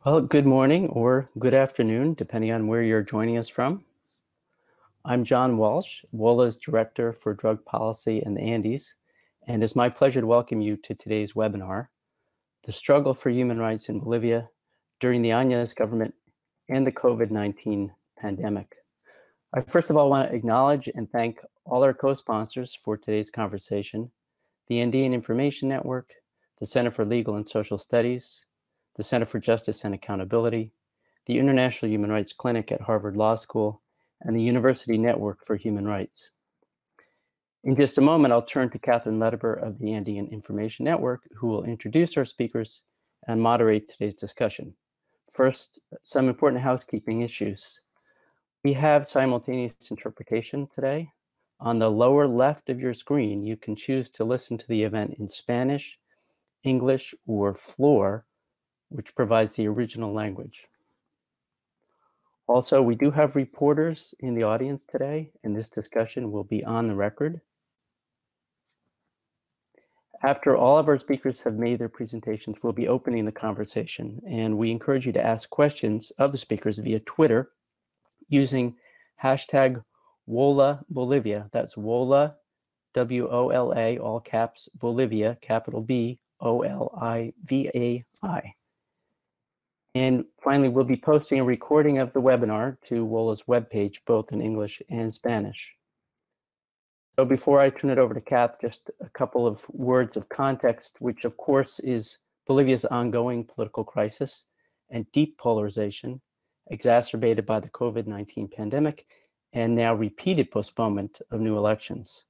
Well, good morning or good afternoon, depending on where you're joining us from. I'm John Walsh, WOLA's Director for Drug Policy in the Andes, and it's my pleasure to welcome you to today's webinar, The Struggle for Human Rights in Bolivia During the Áñez Government and the COVID-19 Pandemic. I first of all want to acknowledge and thank all our co-sponsors for today's conversation, the Andean Information Network, the Center for Legal and Social Studies, the Center for Justice and Accountability, the International Human Rights Clinic at Harvard Law School, and the University Network for Human Rights. In just a moment, I'll turn to Catherine Lederber of the Andean Information Network, who will introduce our speakers and moderate today's discussion. First, some important housekeeping issues. We have simultaneous interpretation today. On the lower left of your screen, you can choose to listen to the event in Spanish, English, or Floor, which provides the original language. Also, we do have reporters in the audience today, and this discussion will be on the record. After all of our speakers have made their presentations, we'll be opening the conversation, and we encourage you to ask questions of the speakers via Twitter using hashtag WOLA Bolivia. That's WOLA, W-O-L-A, all caps, Bolivia, capital B-O-L-I-V-A-I. And finally, we'll be posting a recording of the webinar to WOLA's webpage, both in English and Spanish. So before I turn it over to Kath, just a couple of words of context, which of course is Bolivia's ongoing political crisis and deep polarization, exacerbated by the COVID-19 pandemic and now repeated postponement of new elections.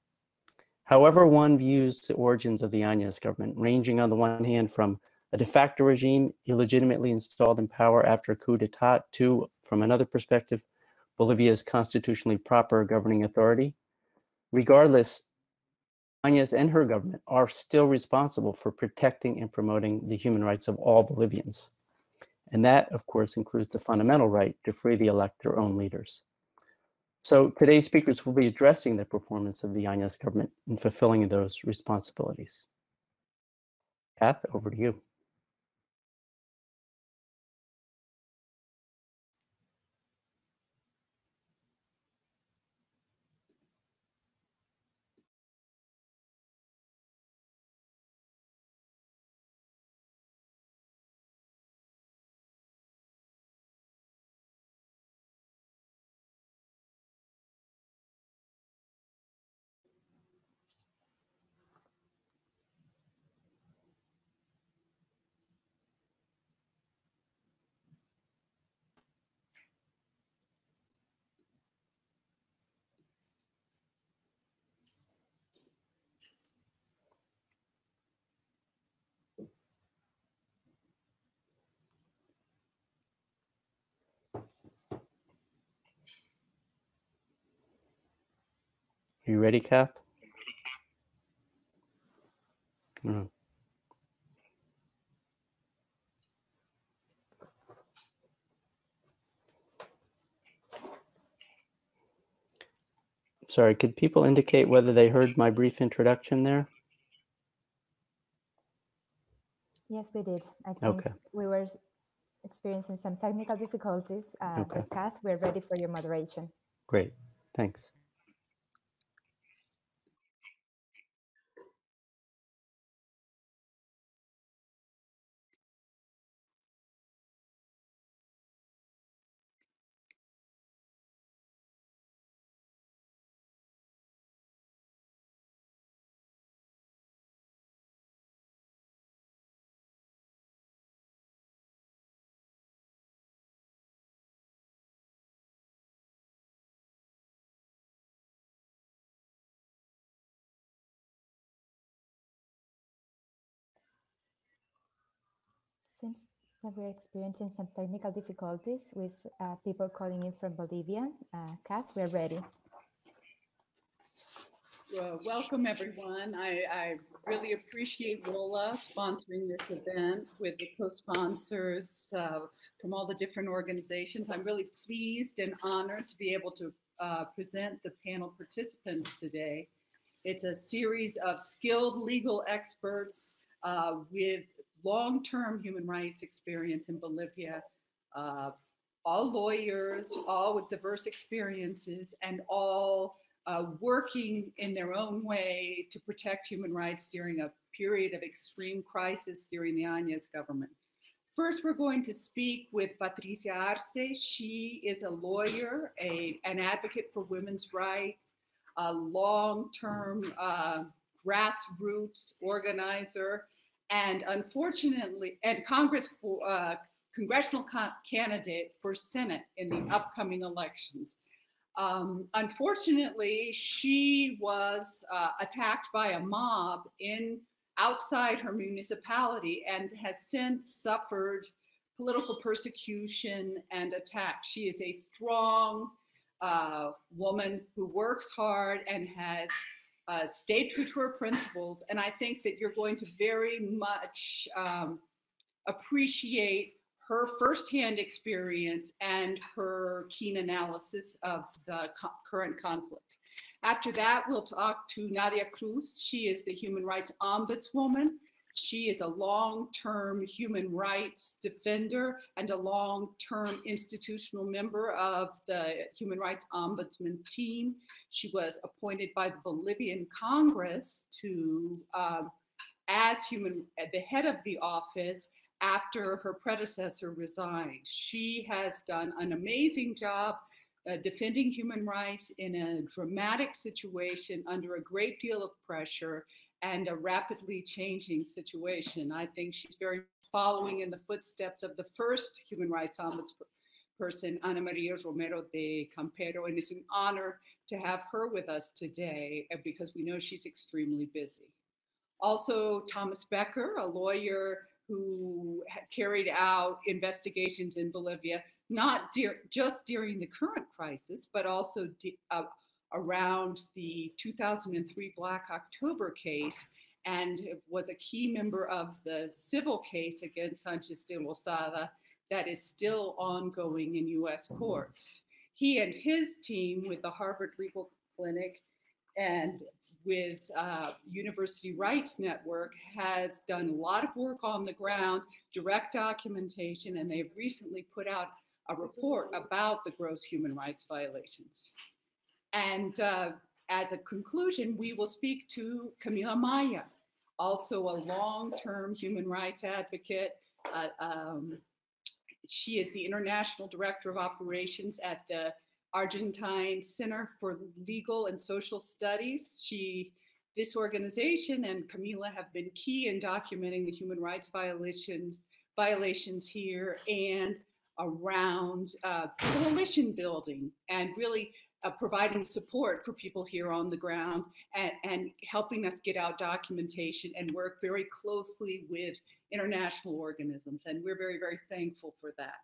However one views the origins of the Áñez government, ranging on the one hand from a de facto regime illegitimately installed in power after a coup d'etat to, from another perspective, Bolivia's constitutionally proper governing authority. Regardless, Áñez and her government are still responsible for protecting and promoting the human rights of all Bolivians. And that, of course, includes the fundamental right to freely elect their own leaders. So today's speakers will be addressing the performance of the Áñez government in fulfilling those responsibilities. Kath, over to you. Are you ready, Kath? Mm. Sorry, could people indicate whether they heard my brief introduction there? Yes, we did. I think we were experiencing some technical difficulties, but Kath, we're ready for your moderation. Great, thanks. Seems that we're experiencing some technical difficulties with people calling in from Bolivia. Kath, we're ready. Well, welcome everyone. I really appreciate WOLA sponsoring this event with the co-sponsors from all the different organizations. I'm really pleased and honored to be able to present the panel participants today. It's a series of skilled legal experts with long-term human rights experience in Bolivia, all lawyers, all with diverse experiences, and all working in their own way to protect human rights during a period of extreme crisis during the Áñez government. First, we're going to speak with Patricia Arce. She is a lawyer, an advocate for women's rights, a long-term grassroots organizer, and unfortunately, congressional candidate for Senate in the upcoming elections. Unfortunately, she was attacked by a mob outside her municipality and has since suffered political persecution and attack. She is a strong woman who works hard and has stayed true to her principles. And I think that you're going to very much appreciate her firsthand experience and her keen analysis of the current conflict. After that, we'll talk to Nadia Cruz. She is the Human Rights Ombudswoman. She is a long-term human rights defender and a long-term institutional member of the Human Rights Ombudsman team. She was appointed by the Bolivian Congress to as the head of the office after her predecessor resigned. She has done an amazing job defending human rights in a dramatic situation under a great deal of pressure and a rapidly changing situation. I think she's very following in the footsteps of the first human rights ombudsperson, Ana Maria Romero de Campero, and it's an honor to have her with us today because we know she's extremely busy. Also, Thomas Becker, a lawyer who had carried out investigations in Bolivia, not just during the current crisis, but also around the 2003 Black October case, and was a key member of the civil case against Sanchez de Lozada that is still ongoing in US courts. He and his team with the Harvard Legal Clinic and with University Rights Network has done a lot of work on the ground, direct documentation, and they've recently put out a report about the gross human rights violations. And as a conclusion, we will speak to Camilla Maya, also a long-term human rights advocate. She is the International Director of Operations at the Argentine Center for Legal and Social Studies. This organization and Camilla have been key in documenting the human rights violations here and around coalition building and really providing support for people here on the ground and helping us get out documentation and work very closely with international organisms. And we're very, very thankful for that.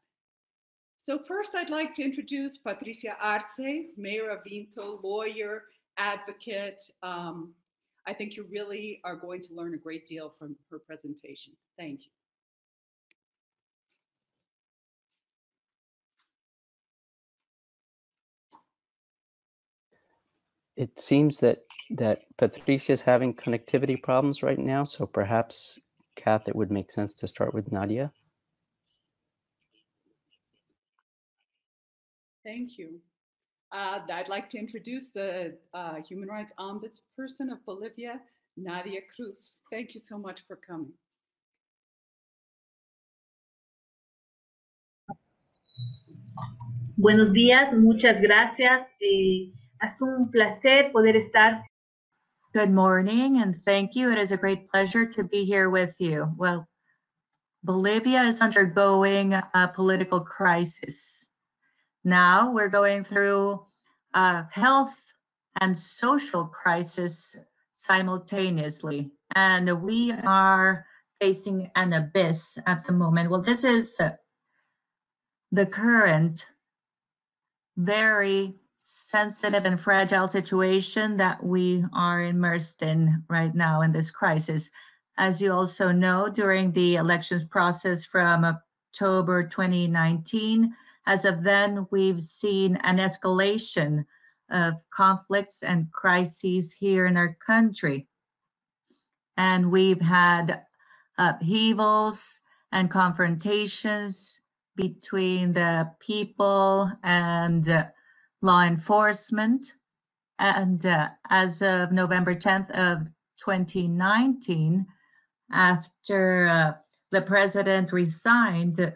So first, I'd like to introduce Patricia Arce, Mayor of Vinto, lawyer, advocate. I think you really are going to learn a great deal from her presentation. Thank you. It seems that Patricia is having connectivity problems right now, so perhaps, Kath, it would make sense to start with Nadia. Thank you. I'd like to introduce the Human Rights Ombudsperson of Bolivia, Nadia Cruz. Thank you so much for coming. Buenos días, muchas gracias. Es un placer poder estar. Good morning and thank you. It is a great pleasure to be here with you. Well, Bolivia is undergoing a political crisis. Now we're going through a health and social crisis simultaneously, and we are facing an abyss at the moment. Well, this is the current very sensitive and fragile situation that we are immersed in right now in this crisis. As you also know, during the elections process from October 2019, as of then, we've seen an escalation of conflicts and crises here in our country. And we've had upheavals and confrontations between the people and law enforcement. And as of November 10th of 2019, after the president resigned,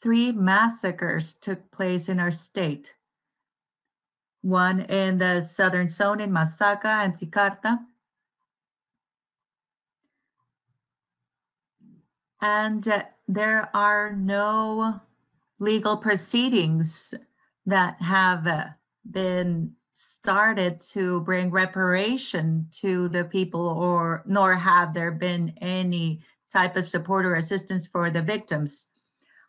3 massacres took place in our state. One in the southern zone in Masaca and Ticarta. And there are no legal proceedings that have been started to bring reparation to the people, nor have there been any type of support or assistance for the victims.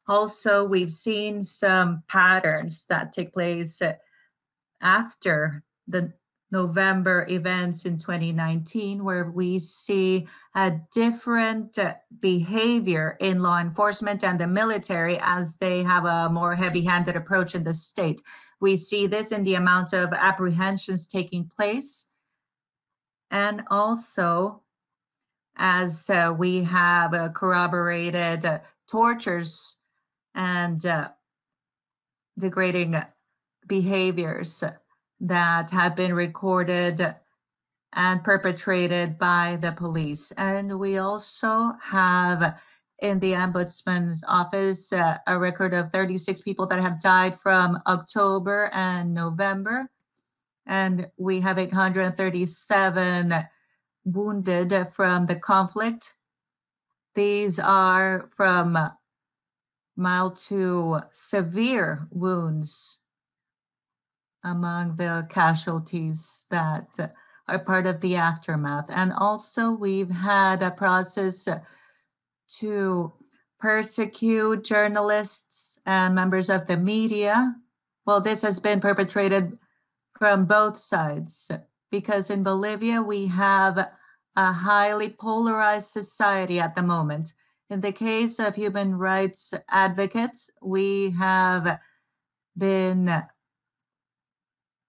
Also, we've seen some patterns that take place after the November events in 2019, where we see a different behavior in law enforcement and the military as they have a more heavy-handed approach in the state. We see this in the amount of apprehensions taking place, and also as we have corroborated tortures and degrading behaviors that have been recorded and perpetrated by the police. And we also have in the Ombudsman's office a record of 36 people that have died from October and November. And we have 837 wounded from the conflict. These are from mild to severe wounds among the casualties that are part of the aftermath. And also we've had a process to persecute journalists and members of the media. Well, this has been perpetrated from both sides, because in Bolivia we have a highly polarized society at the moment. In the case of human rights advocates, we have been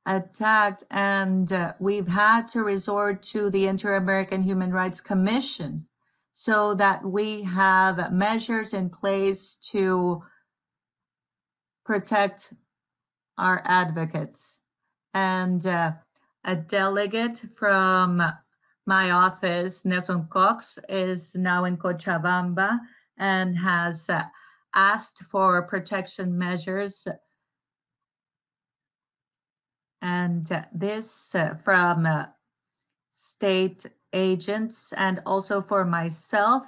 attacked, and we've had to resort to the Inter-American Human Rights Commission so that we have measures in place to protect our advocates. And a delegate from my office, Nelson Cox, is now in Cochabamba and has asked for protection measures. And this from state agents, and also for myself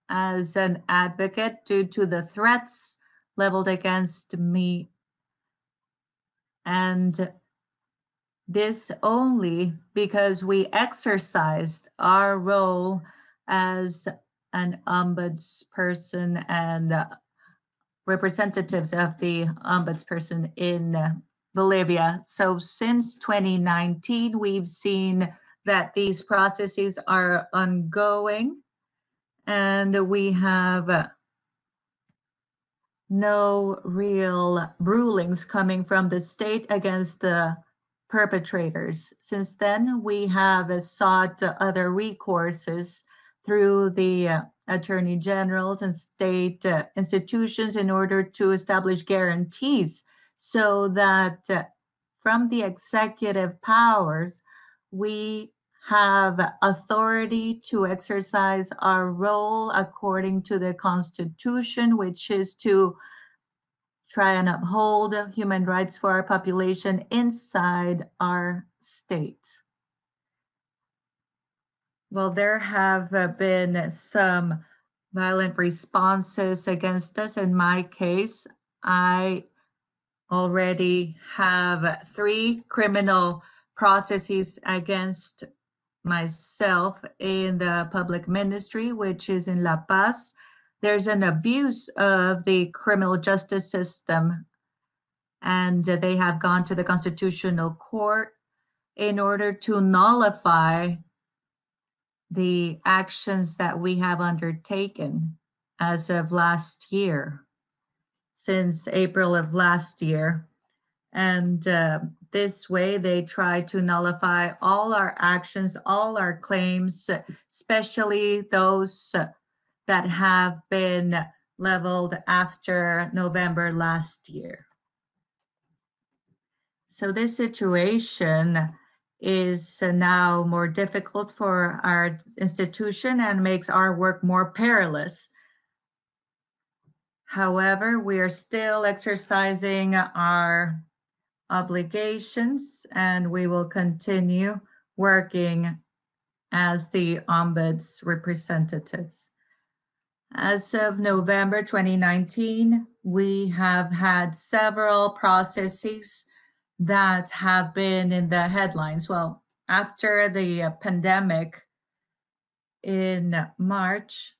as an advocate due to the threats leveled against me. And this only because we exercised our role as an ombudsperson and representatives of the ombudsperson in Bolivia. So since 2019, we've seen that these processes are ongoing, and we have no real rulings coming from the state against the perpetrators. Since then, we have sought other recourses through the attorney generals and state institutions in order to establish guarantees so that from the executive powers, we have authority to exercise our role according to the Constitution, which is to try and uphold human rights for our population inside our state. Well, there have been some violent responses against us. In my case, I already have 3 criminal processes against myself in the public ministry, which is in La Paz. There's an abuse of the criminal justice system, and they have gone to the Constitutional Court in order to nullify the actions that we have undertaken as of last year, since April of last year. And this way, they try to nullify all our actions, all our claims, especially those that have been leveled after November last year. So this situation is now more difficult for our institution and makes our work more perilous. However, we are still exercising our obligations, and we will continue working as the Ombuds representatives. As of November 2019, we have had several processes that have been in the headlines. Well, after the pandemic in March,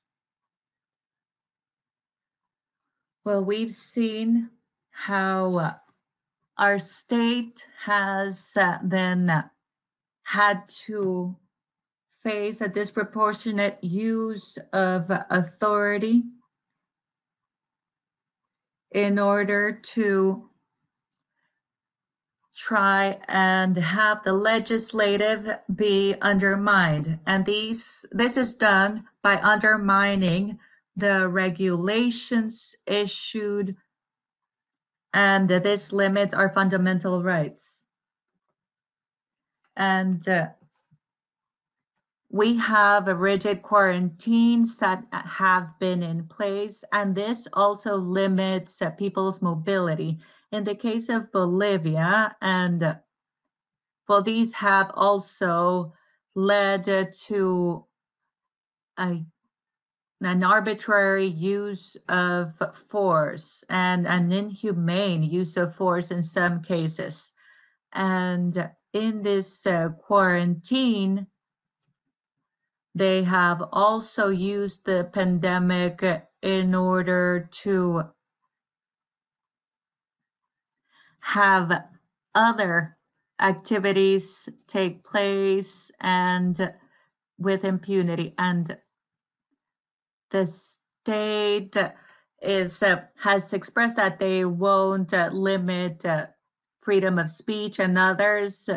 well, we've seen how our state has then had to face a disproportionate use of authority in order to try and have the legislative be undermined. And this is done by undermining the regulations issued, and this limits our fundamental rights. And we have rigid quarantines that have been in place, and this also limits people's mobility. In the case of Bolivia, and well, these have also led to an arbitrary use of force and an inhumane use of force in some cases. And in this quarantine, they have also used the pandemic in order to have other activities take place and with impunity. And the state has expressed that they won't limit freedom of speech and others.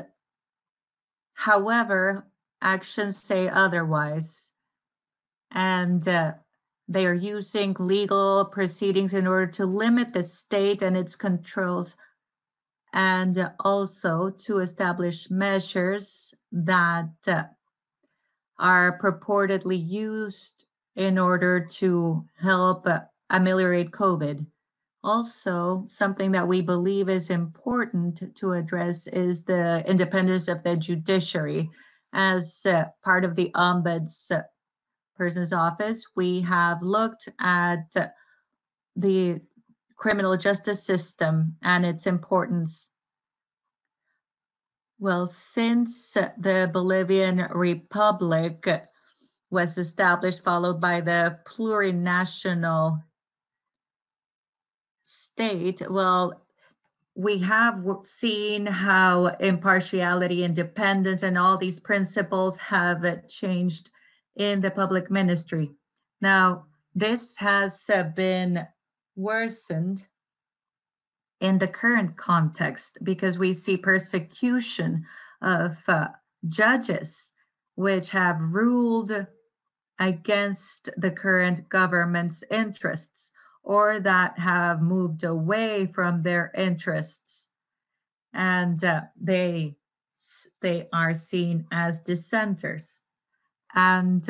However, actions say otherwise, and they are using legal proceedings in order to limit the state and its controls, and also to establish measures that are purportedly used in order to help ameliorate COVID. Also, something that we believe is important to address is the independence of the judiciary. As part of the Ombudsperson's office, we have looked at the criminal justice system and its importance. Well, since the Bolivian Republic was established, followed by the plurinational state, well, we have seen how impartiality, independence, and all these principles have changed in the public ministry. Now, this has been worsened in the current context because we see persecution of judges which have ruled against the current government's interests or that have moved away from their interests, and they are seen as dissenters. And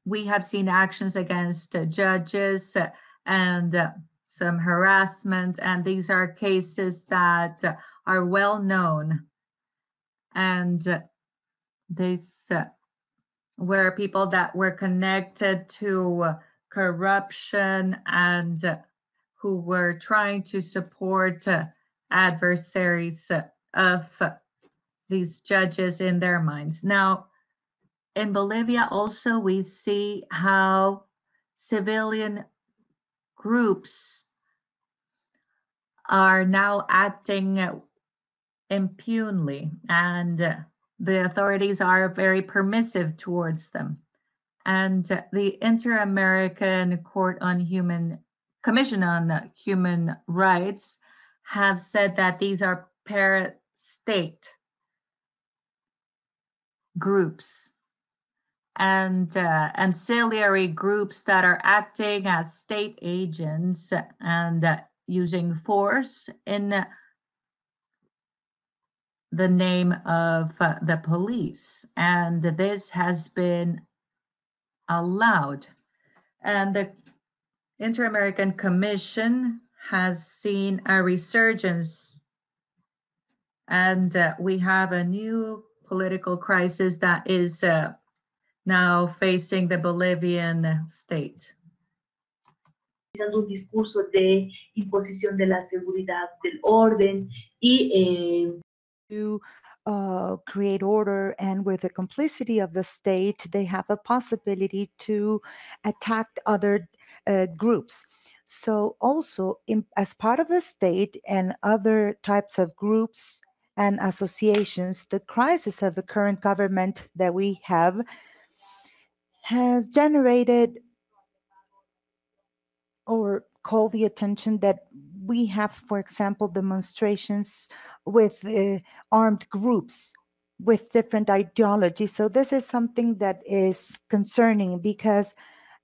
we have seen actions against judges and some harassment, and these are cases that are well known, and these were people that were connected to corruption and who were trying to support adversaries of these judges in their minds. Now, in Bolivia also, we see how civilian groups are now acting impunely, and the authorities are very permissive towards them. And the Inter-American Commission on Human Rights have said that these are parastate groups, and ancillary groups that are acting as state agents and using force in the name of the police. And this has been allowed. And the Inter-American Commission has seen a resurgence, and we have a new political crisis that is now facing the Bolivian state. Un discurso de imposición de la seguridad, del orden y to create order, and with the complicity of the state, they have a possibility to attack other groups. So also, as part of the state and other types of groups and associations, the crisis of the current government that we have has generated or called the attention that we have, for example, demonstrations with armed groups with different ideologies. So this is something that is concerning, because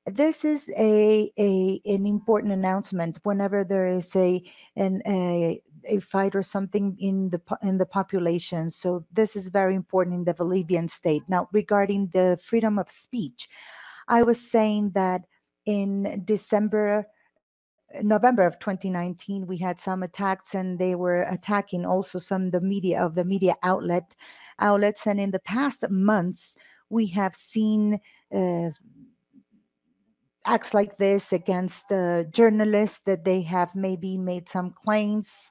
this is an important announcement whenever there is a fight or something in the population. So this is very important in the Bolivian state. Now, regarding the freedom of speech, I was saying that in November of 2019, we had some attacks, and they were attacking also some of the media outlets. And in the past months, we have seen acts like this against journalists, that they have maybe made some claims,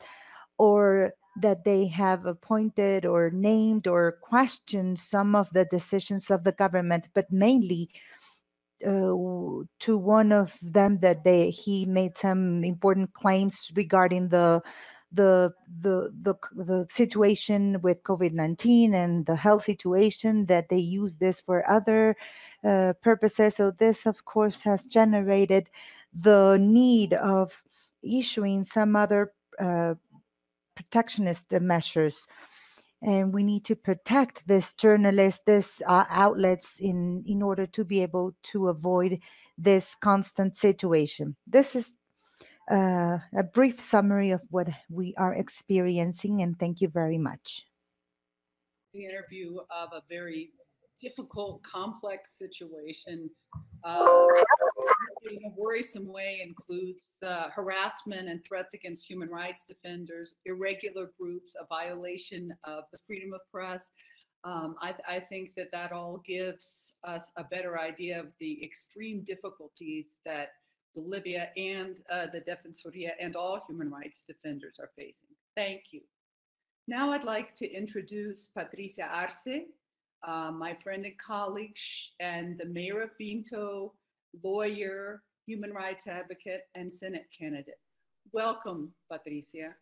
or that they have appointed or named or questioned some of the decisions of the government, but mainly to one of them that he made some important claims regarding the situation with COVID-19 and the health situation, that they use this for other purposes. So this, of course, has generated the need of issuing some other protectionist measures. And we need to protect this journalists, this outlets in order to be able to avoid this constant situation. This is a brief summary of what we are experiencing, and thank you very much. The interview of a very difficult, complex situation in a worrisome way includes harassment and threats against human rights defenders, irregular groups, a violation of the freedom of press. I think that all gives us a better idea of the extreme difficulties that Bolivia and the Defensoria and all human rights defenders are facing. Thank you. Now I'd like to introduce Patricia Arce, my friend and colleague, and the mayor of Vinto, lawyer, human rights advocate, and Senate candidate. Welcome, Patricia.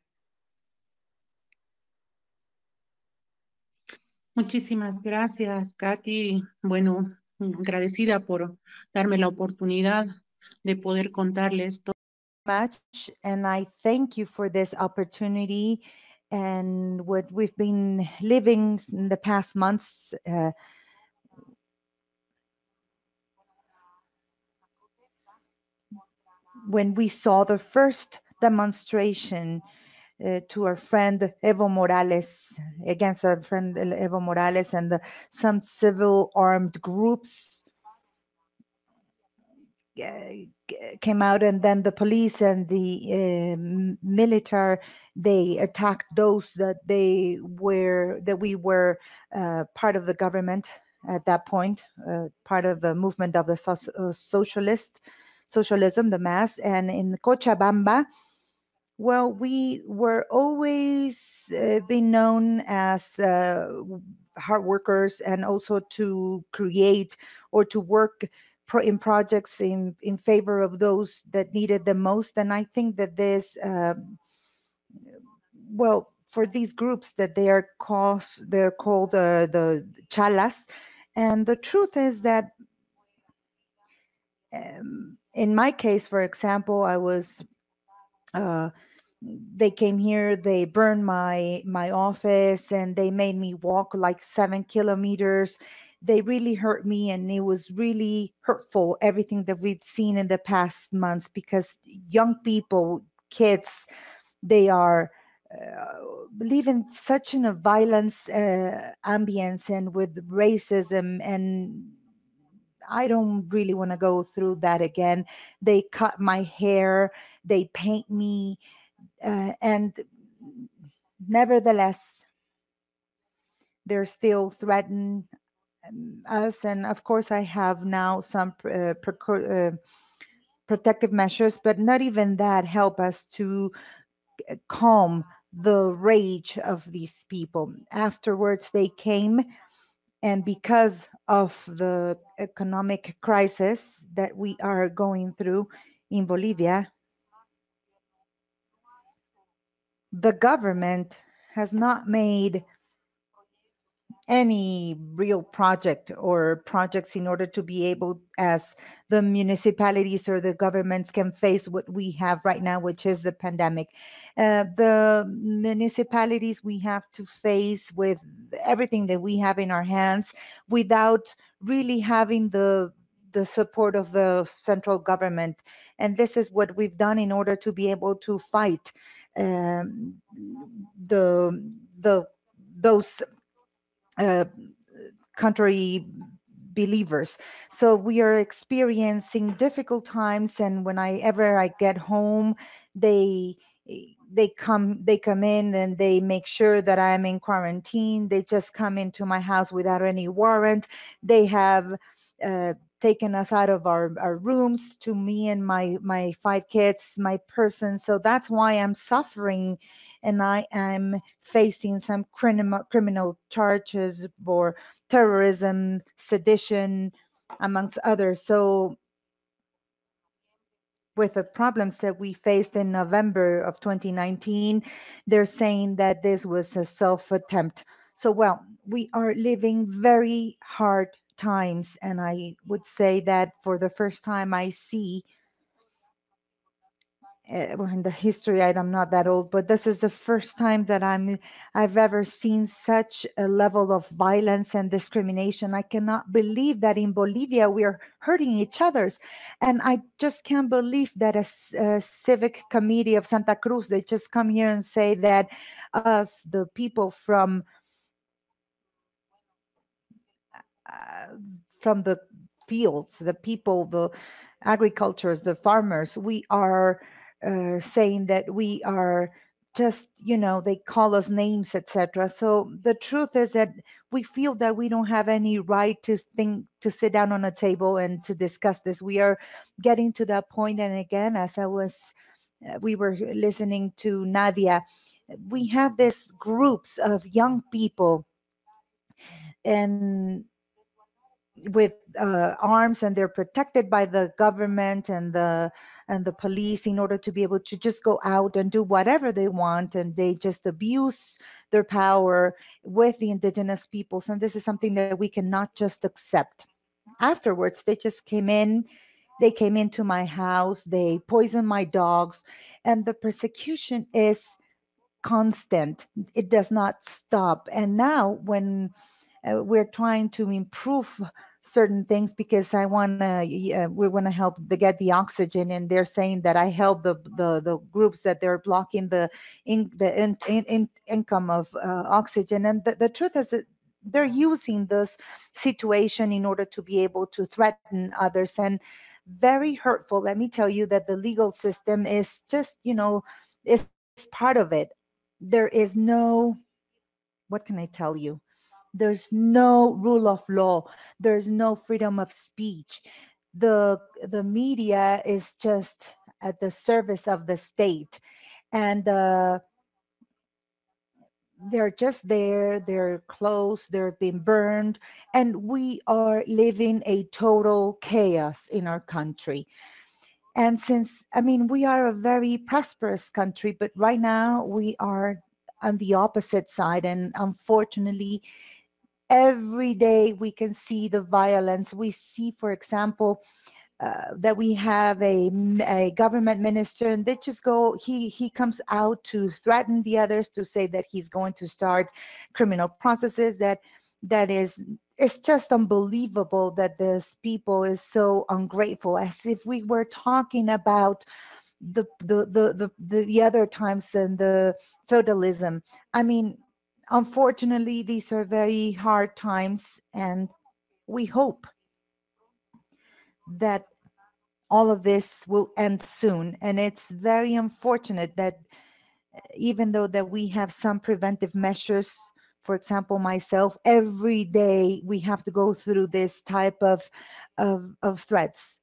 Muchísimas gracias, Katy. Bueno, agradecida por darme la oportunidad de poder contarles todo. Much, and I thank you for this opportunity and what we've been living in the past months. When we saw the first demonstration to our friend Evo Morales, against our friend Evo Morales, and some civil armed groups came out, and then the police and the military, they attacked those that we were part of the government at that point, part of the movement of the socialism, the mass. And in Cochabamba, well, we were always been known as hard workers, and also to create or to work in projects in favor of those that needed the most. And I think that this, well, for these groups that they're called the chalas. And the truth is that in my case, for example, I was they came here, they burned my office, and they made me walk like 7 kilometers. they really hurt me, and it was really hurtful, everything that we've seen in the past months, because young people, kids, they are live in such a violence ambience and with racism, and I don't really want to go through that again. They cut my hair, they paint me, and nevertheless, they're still threatening us. And of course, I have now some protective measures, but not even that help us to calm the rage of these people. Afterwards, they came, and because of the economic crisis that we are going through in Bolivia, the government has not made any real project or projects in order to be able, as the municipalities or the governments can face what we have right now, which is the pandemic. The municipalities, we have to face with everything that we have in our hands without really having the support of the central government. And this is what we've done in order to be able to fight those country believers. So we are experiencing difficult times, and whenever I get home, they come in and they make sure that I'm in quarantine. They just come into my house without any warrant. They have taken us out of our rooms, to me and my 5 kids, my person. So that's why I'm suffering, and I am facing some criminal charges for terrorism, sedition, amongst others. So with the problems that we faced in November of 2019, they're saying that this was a self-attempt. So, well, we are living very hard times, and I would say that for the first time I see in the history, I'm not that old, but this is the first time that I've ever seen such a level of violence and discrimination. I cannot believe that in Bolivia we're hurting each other's, and I just can't believe that a civic committee of Santa Cruz, they just come here and say that us, the people from the fields, the people, the agricultures, the farmers, we are saying that we are just, they call us names, etc. So the truth is that we feel that we don't have any right to sit down on a table and to discuss this. We are getting to that point. And again, as we were listening to Nadia, we have these groups of young people and with arms, and they're protected by the government and the police in order to be able to just go out and do whatever they want, and they just abuse their power with the indigenous peoples. And this is something that we cannot just accept. Afterwards, they just came into my house, they poisoned my dogs, and the persecution is constant. It does not stop. And now when we're trying to improve certain things, because we want to help get the oxygen, and they're saying that I help the groups that they're blocking the income of oxygen. And the truth is that they're using this situation in order to be able to threaten others, and very hurtful. Let me tell you that the legal system is just, it's part of it. There is no, what can I tell you? There's no rule of law. There's no freedom of speech. The media is just at the service of the state, and they're just there. They're closed. They're being burned, and we are living a total chaos in our country. And we are a very prosperous country, but right now we are on the opposite side, and unfortunately, every day we can see the violence. We see, for example, that we have a government minister, and they just he comes out to threaten the others, to say that he's going to start criminal processes, that that it's just unbelievable that this people is so ungrateful, as if we were talking about the other times and the feudalism. I mean, unfortunately, these are very hard times, and we hope that all of this will end soon. And it's very unfortunate that even though that we have some preventive measures, for example, myself, every day we have to go through this type of threats.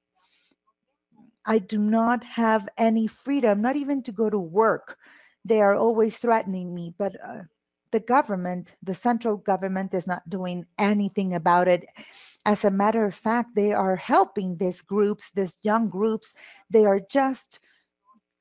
I do not have any freedom, not even to go to work. They are always threatening me, but the government, the central government, is not doing anything about it. As a matter of fact, they are helping these groups, these young groups. They are just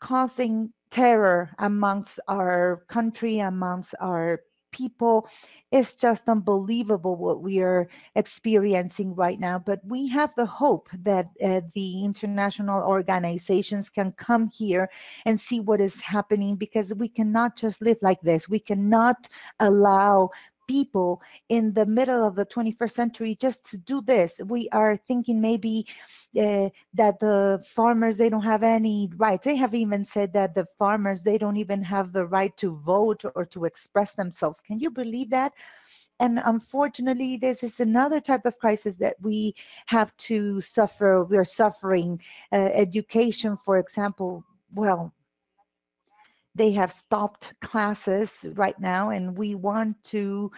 causing terror amongst our country, amongst our people. It's just unbelievable what we are experiencing right now. But we have the hope that the international organizations can come here and see what is happening, because we cannot just live like this. We cannot allow people in the middle of the 21st century just to do this. We are thinking maybe that the farmers, they don't have any rights. They have even said that the farmers, they don't even have the right to vote or to express themselves. Can you believe that? And unfortunately, this is another type of crisis that we have to suffer. We are suffering education, for example. Well, they have stopped classes right now, and we want to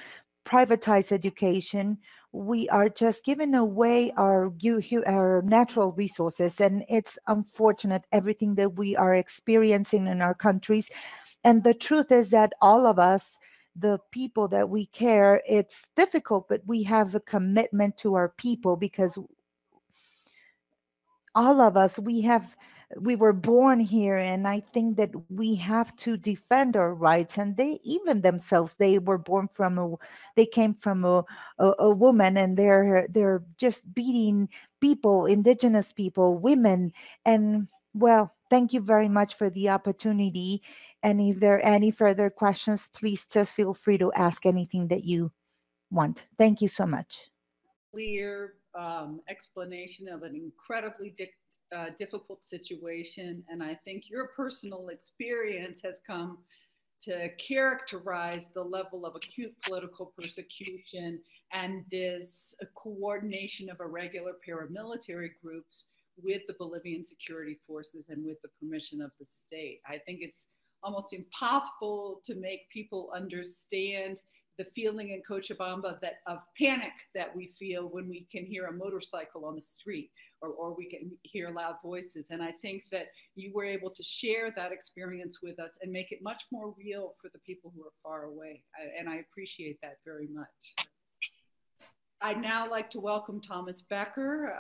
privatize education. We are just giving away our natural resources, and it's unfortunate everything that we are experiencing in our countries. And the truth is that all of us, the people that we care, it's difficult, but we have a commitment to our people, because all of us, we were born here, and I think that we have to defend our rights. And they even themselves, they were born from they came from a woman, and they're just beating people, indigenous people, women. And well, thank you very much for the opportunity. And if there are any further questions, please just feel free to ask anything that you want. Thank you so much. Clear explanation of an incredibly difficult situation. And I think your personal experience has come to characterize the level of acute political persecution and this coordination of irregular paramilitary groups with the Bolivian security forces and with the permission of the state. I think it's almost impossible to make people understand the feeling in Cochabamba of panic that we feel when we can hear a motorcycle on the street, or we can hear loud voices. And I think that you were able to share that experience with us and make it much more real for the people who are far away. And I appreciate that very much. I'd now like to welcome Thomas Becker,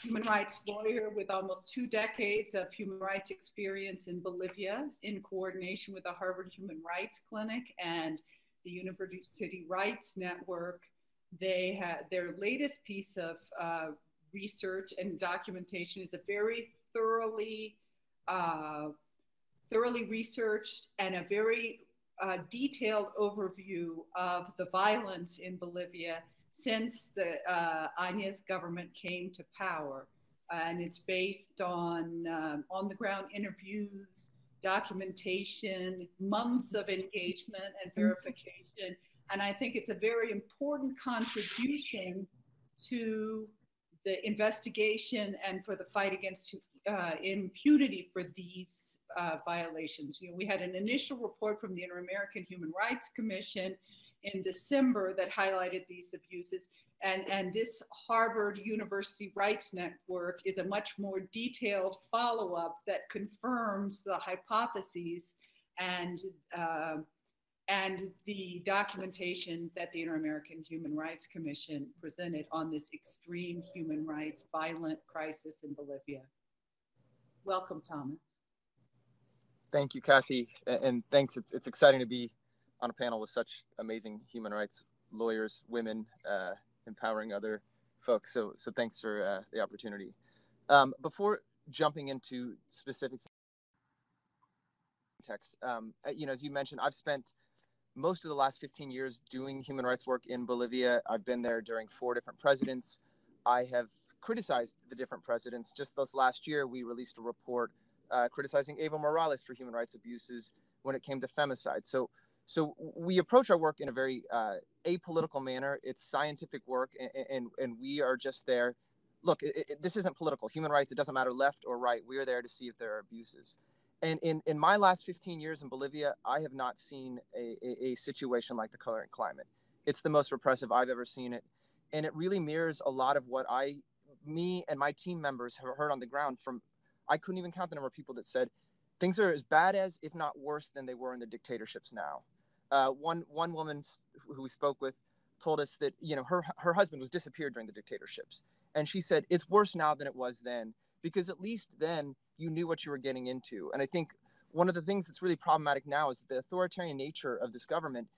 human rights lawyer with almost 2 decades of human rights experience in Bolivia, in coordination with the Harvard Human Rights Clinic and the University Rights Network. They had their latest piece of research and documentation is a very thoroughly researched and a very detailed overview of the violence in Bolivia since the Áñez government came to power. And it's based on the ground interviews, documentation, months of engagement and verification. And I think it's a very important contribution to the investigation and for the fight against impunity for these violations. You know, we had an initial report from the Inter-American Human Rights Commission in December that highlighted these abuses. And this Harvard University Rights Network is a much more detailed follow-up that confirms the hypotheses and the documentation that the Inter-American Human Rights Commission presented on this extreme human rights violent crisis in Bolivia. Welcome, Thomas. Thank you, Kathy, and thanks. It's exciting to be on a panel with such amazing human rights lawyers, women, empowering other folks. So thanks for the opportunity. Before jumping into specifics, text, you know, as you mentioned, I've spent most of the last 15 years doing human rights work in Bolivia. I've been there during 4 different presidents. I have criticized the different presidents. Just this last year, we released a report criticizing Evo Morales for human rights abuses when it came to femicide. So we approach our work in a very apolitical manner. It's scientific work, and we are just there. Look, this isn't political. Human rights, it doesn't matter left or right. We are there to see if there are abuses. And in my last 15 years in Bolivia, I have not seen a situation like the current climate. It's the most repressive I've ever seen it. And it really mirrors a lot of what me and my team members have heard on the ground from, I couldn't even count the number of people that said, things are as bad as, if not worse than they were in the dictatorships now. One woman who we spoke with told us that, you know, her husband was disappeared during the dictatorships. And she said, it's worse now than it was then, because at least then you knew what you were getting into. And I think one of the things that's really problematic now is the authoritarian nature of this government.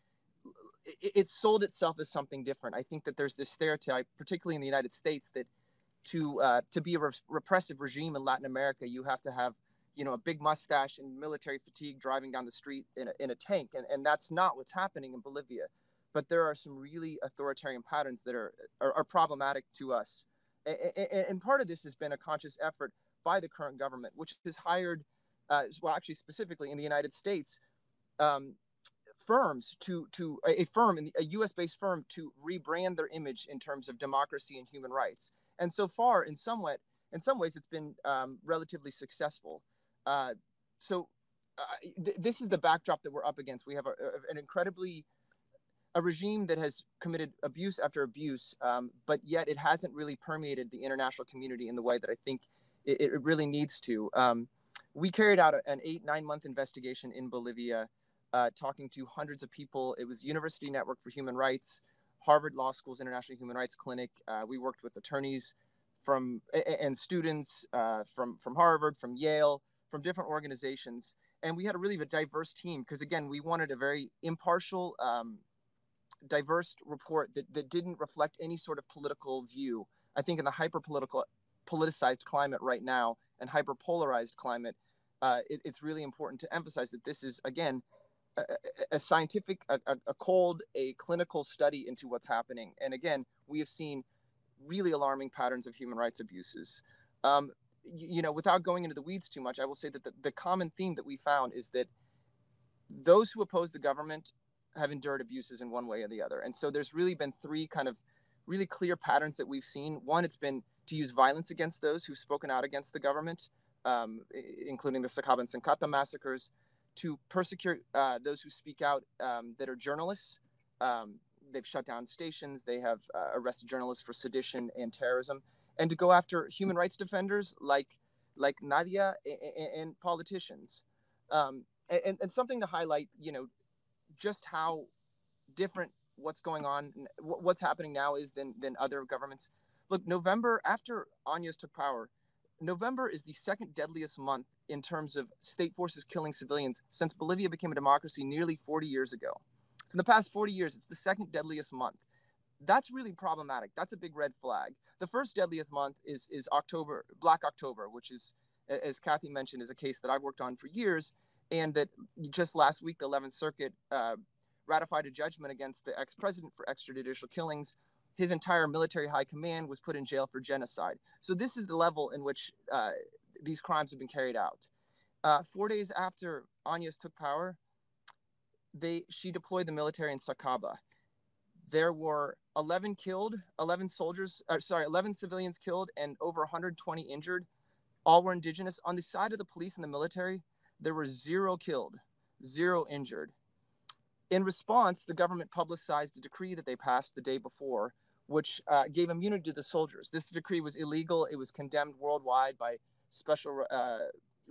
It sold itself as something different. I think that there's this stereotype, particularly in the United States, that to be a repressive regime in Latin America, you have to have, you know, a big mustache and military fatigue driving down the street in a tank. And that's not what's happening in Bolivia. But there are some really authoritarian patterns that are problematic to us. And part of this has been a conscious effort by the current government, which has hired, well, actually specifically in the United States, firms a US-based firm to rebrand their image in terms of democracy and human rights. And so far, in some ways, it's been relatively successful. This is the backdrop that we're up against. We have a regime that has committed abuse after abuse, but yet it hasn't really permeated the international community in the way that I think it really needs to. We carried out an 8-9 month investigation in Bolivia, talking to hundreds of people. It was University Network for Human Rights, Harvard Law School's International Human Rights Clinic. We worked with attorneys and students from Harvard, from Yale, from different organizations. And we had a really diverse team because, again, we wanted a very impartial, diverse report that didn't reflect any sort of political view. I think in the politicized climate right now and hyper-polarized climate, it's really important to emphasize that this is, again, a scientific, a cold, a clinical study into what's happening. And again, we have seen really alarming patterns of human rights abuses. You know, without going into the weeds too much, I will say that the common theme that we found is that those who oppose the government have endured abuses in one way or the other. And so there's really been 3 kind of really clear patterns that we've seen. One, it's been to use violence against those who've spoken out against the government, including the Sacaba and Sencata massacres, to persecute those who speak out that are journalists. They've shut down stations. They have arrested journalists for sedition and terrorism, and to go after human rights defenders like Nadia and politicians. And something to highlight, you know, just how different what's going on, what's happening now is than other governments. Look, November, after Áñez took power, November is the 2nd deadliest month in terms of state forces killing civilians since Bolivia became a democracy nearly 40 years ago. So in the past 40 years, it's the 2nd deadliest month. That's really problematic. That's a big red flag. The 1st deadliest month is October, Black October, which is, as Kathy mentioned, is a case that I've worked on for years. And that just last week, the 11th Circuit ratified a judgment against the ex-president for extrajudicial killings. His entire military high command was put in jail for genocide. So this is the level in which these crimes have been carried out. 4 days after Áñez took power, she deployed the military in Sacaba. There were 11 civilians killed and over 120 injured. All were indigenous. On the side of the police and the military, there were 0 killed, 0 injured. In response, the government publicized a decree that they passed the day before, which gave immunity to the soldiers. This decree was illegal. It was condemned worldwide by special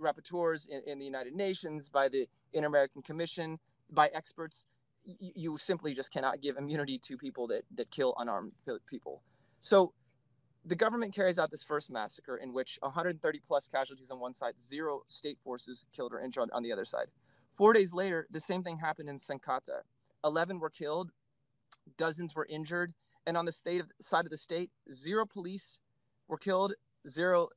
rapporteurs in the United Nations, by the Inter-American Commission, by experts. You simply just cannot give immunity to people that kill unarmed people. So the government carries out this first massacre in which 130 plus casualties on one side, 0 state forces killed or injured on the other side. 4 days later, the same thing happened in Sencata. 11 were killed, dozens were injured, and on the side of the state, 0 police were killed, 0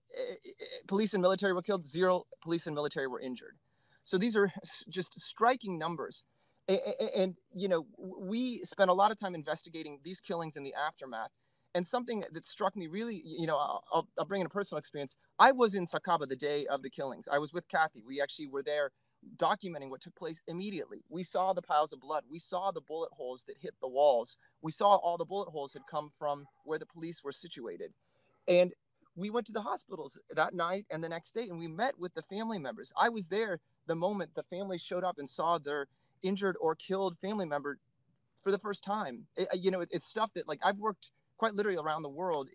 police and military were killed, 0 police and military were injured. So these are just striking numbers. And, you know, we spent a lot of time investigating these killings in the aftermath. And something that struck me really, you know, I'll bring in a personal experience. I was in Sacaba the day of the killings. I was with Kathy. We actually were there documenting what took place immediately. We saw the piles of blood. We saw the bullet holes that hit the walls. We saw all the bullet holes had come from where the police were situated. And we went to the hospitals that night and the next day, and we met with the family members. I was there the moment the family showed up and saw their injured or killed family member for the first time. You know, it's stuff that, like, I've worked quite literally around the world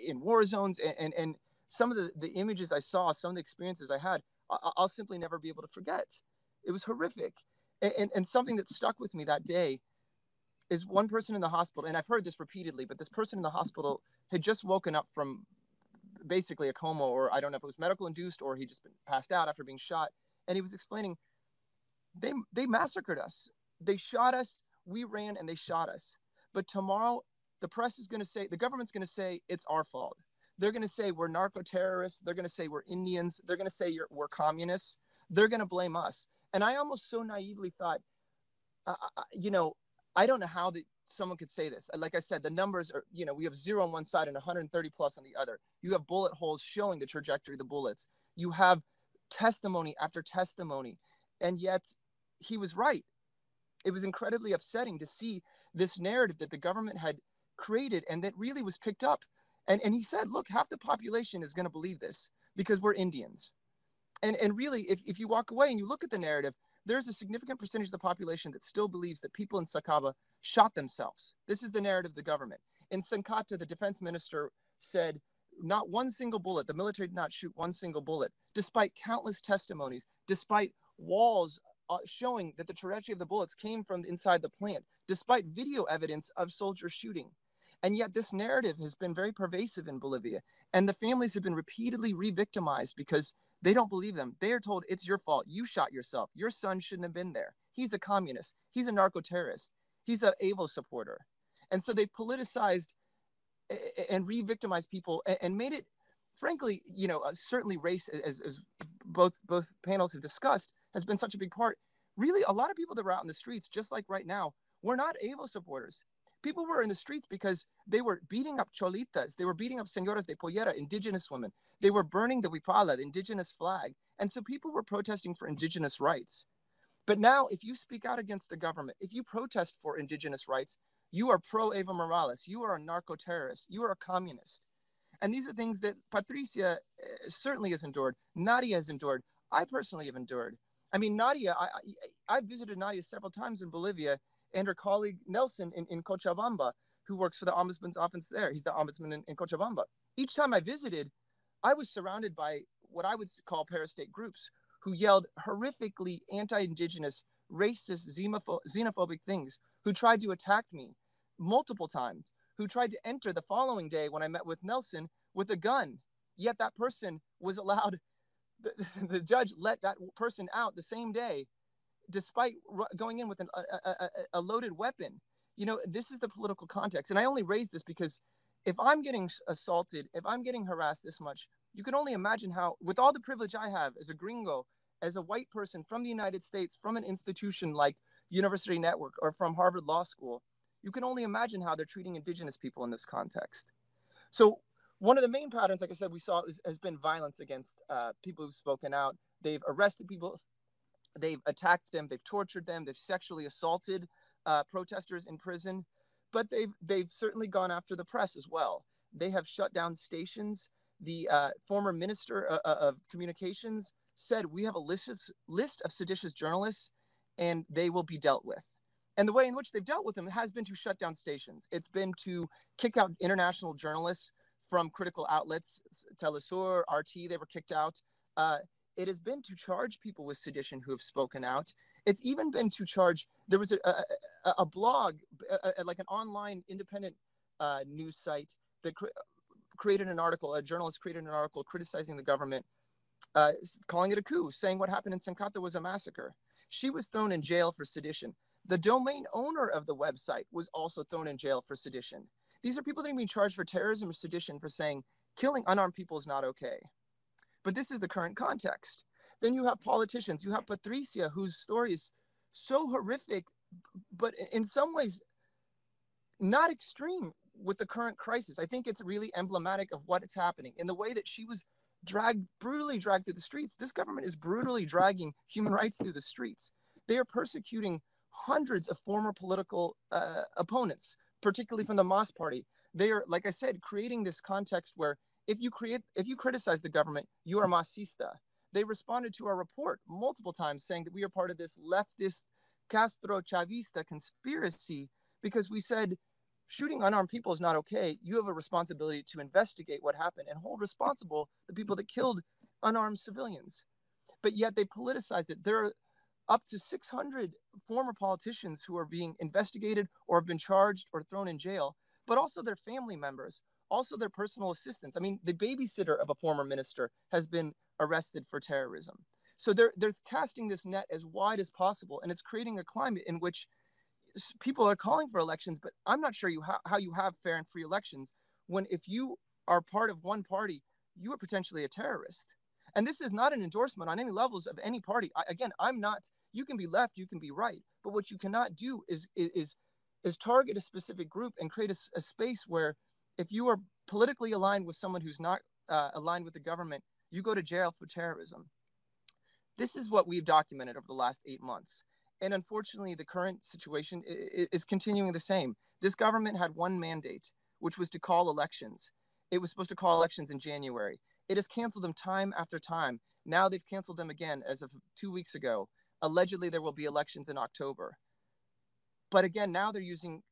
in war zones, and some of the images I saw, some of the experiences I had, I'll simply never be able to forget. It was horrific. And something that stuck with me that day is one person in the hospital, and I've heard this repeatedly, but this person in the hospital had just woken up from basically a coma, or I don't know if it was medical induced or he just been passed out after being shot. And he was explaining, they massacred us. They shot us. We ran and they shot us. But tomorrow, the press is going to say, the government's going to say it's our fault. They're going to say we're narco-terrorists. They're going to say we're Indians. They're going to say we're communists. They're going to blame us. And I almost so naively thought, you know, I don't know how someone could say this. Like I said, the numbers are, you know, we have 0 on one side and 130 plus on the other. You have bullet holes showing the trajectory of the bullets. You have testimony after testimony. And yet he was right. It was incredibly upsetting to see this narrative that the government had created and that really was picked up. And he said, look, half the population is going to believe this because we're Indians. And really, if you walk away and you look at the narrative, there's a significant percentage of the population that still believes that people in Sacaba shot themselves. This is the narrative of the government. In Sankata, the defense minister said, not one single bullet, the military did not shoot one single bullet, despite countless testimonies, despite walls showing that the trajectory of the bullets came from inside the plant, despite video evidence of soldiers shooting. And yet this narrative has been very pervasive in Bolivia. And the families have been repeatedly re-victimized because they don't believe them. They are told, it's your fault. You shot yourself. Your son shouldn't have been there. He's a communist. He's a narco-terrorist. He's an AVO supporter. And so they politicized and re-victimized people and made it, frankly, you know, certainly race, as both panels have discussed, has been such a big part. Really, a lot of people that were out in the streets, just like right now, were not AVO supporters. People were in the streets because they were beating up cholitas. They were beating up señoras de pollera, indigenous women. They were burning the huipala, the indigenous flag. And so people were protesting for indigenous rights. But now, if you speak out against the government, if you protest for indigenous rights, you are pro-Evo Morales. You are a narco-terrorist. You are a communist. And these are things that Patricia certainly has endured. Nadia has endured. I personally have endured. I mean, Nadia, I visited Nadia several times in Bolivia, and her colleague Nelson in Cochabamba, who works for the ombudsman's office there. He's the ombudsman in Cochabamba. Each time I visited, I was surrounded by what I would call parastate groups who yelled horrifically anti-indigenous, racist, xenophobic things, who tried to attack me multiple times, who tried to enter the following day when I met with Nelson with a gun. Yet that person was allowed, the judge let that person out the same day, despite going in with a loaded weapon. You know, this is the political context. And I only raise this because if I'm getting assaulted, if I'm getting harassed this much, you can only imagine how, with all the privilege I have as a gringo, as a white person from the United States, from an institution like University Network or from Harvard Law School, you can only imagine how they're treating indigenous people in this context. So one of the main patterns, like I said, we saw has been violence against people who've spoken out. They've arrested people. They've attacked them. They've tortured them. They've sexually assaulted protesters in prison. But they've certainly gone after the press as well. They have shut down stations. The former minister of communications said, we have a list of seditious journalists, and they will be dealt with. And the way in which they've dealt with them has been to shut down stations. It's been to kick out international journalists from critical outlets. Telesur, RT, they were kicked out. It has been to charge people with sedition who have spoken out. It's even been to charge, there was a blog, like an online independent news site that created an article, a journalist created an article criticizing the government, calling it a coup, saying what happened in Sankata was a massacre. She was thrown in jail for sedition. The domain owner of the website was also thrown in jail for sedition. These are people that are being charged for terrorism or sedition for saying killing unarmed people is not okay. But this is the current context. Then you have politicians. You have Patricia, whose story is so horrific, but in some ways not extreme with the current crisis. I think it's really emblematic of what is happening in the way that she was brutally dragged through the streets. This government is brutally dragging human rights through the streets. They are persecuting hundreds of former political opponents, particularly from the MAS party. They are, like I said, creating this context where if you criticize the government, you are Masista. They responded to our report multiple times saying that we are part of this leftist Castro Chavista conspiracy because we said shooting unarmed people is not okay. You have a responsibility to investigate what happened and hold responsible the people that killed unarmed civilians. But yet they politicized it. There are up to 600 former politicians who are being investigated or have been charged or thrown in jail, but also their family members, also their personal assistants. I mean, the babysitter of a former minister has been arrested for terrorism. So they're casting this net as wide as possible, and it's creating a climate in which people are calling for elections, but I'm not sure how you have fair and free elections when if you are part of one party, you are potentially a terrorist. And this is not an endorsement on any levels of any party. I'm not, you can be left, you can be right, but what you cannot do is target a specific group and create a space where if you are politically aligned with someone who's not aligned with the government, you go to jail for terrorism. This is what we've documented over the last 8 months. And unfortunately, the current situation is continuing the same. This government had one mandate, which was to call elections. It was supposed to call elections in January. It has canceled them time after time. Now they've canceled them again as of 2 weeks ago. Allegedly, there will be elections in October. But again, now they're using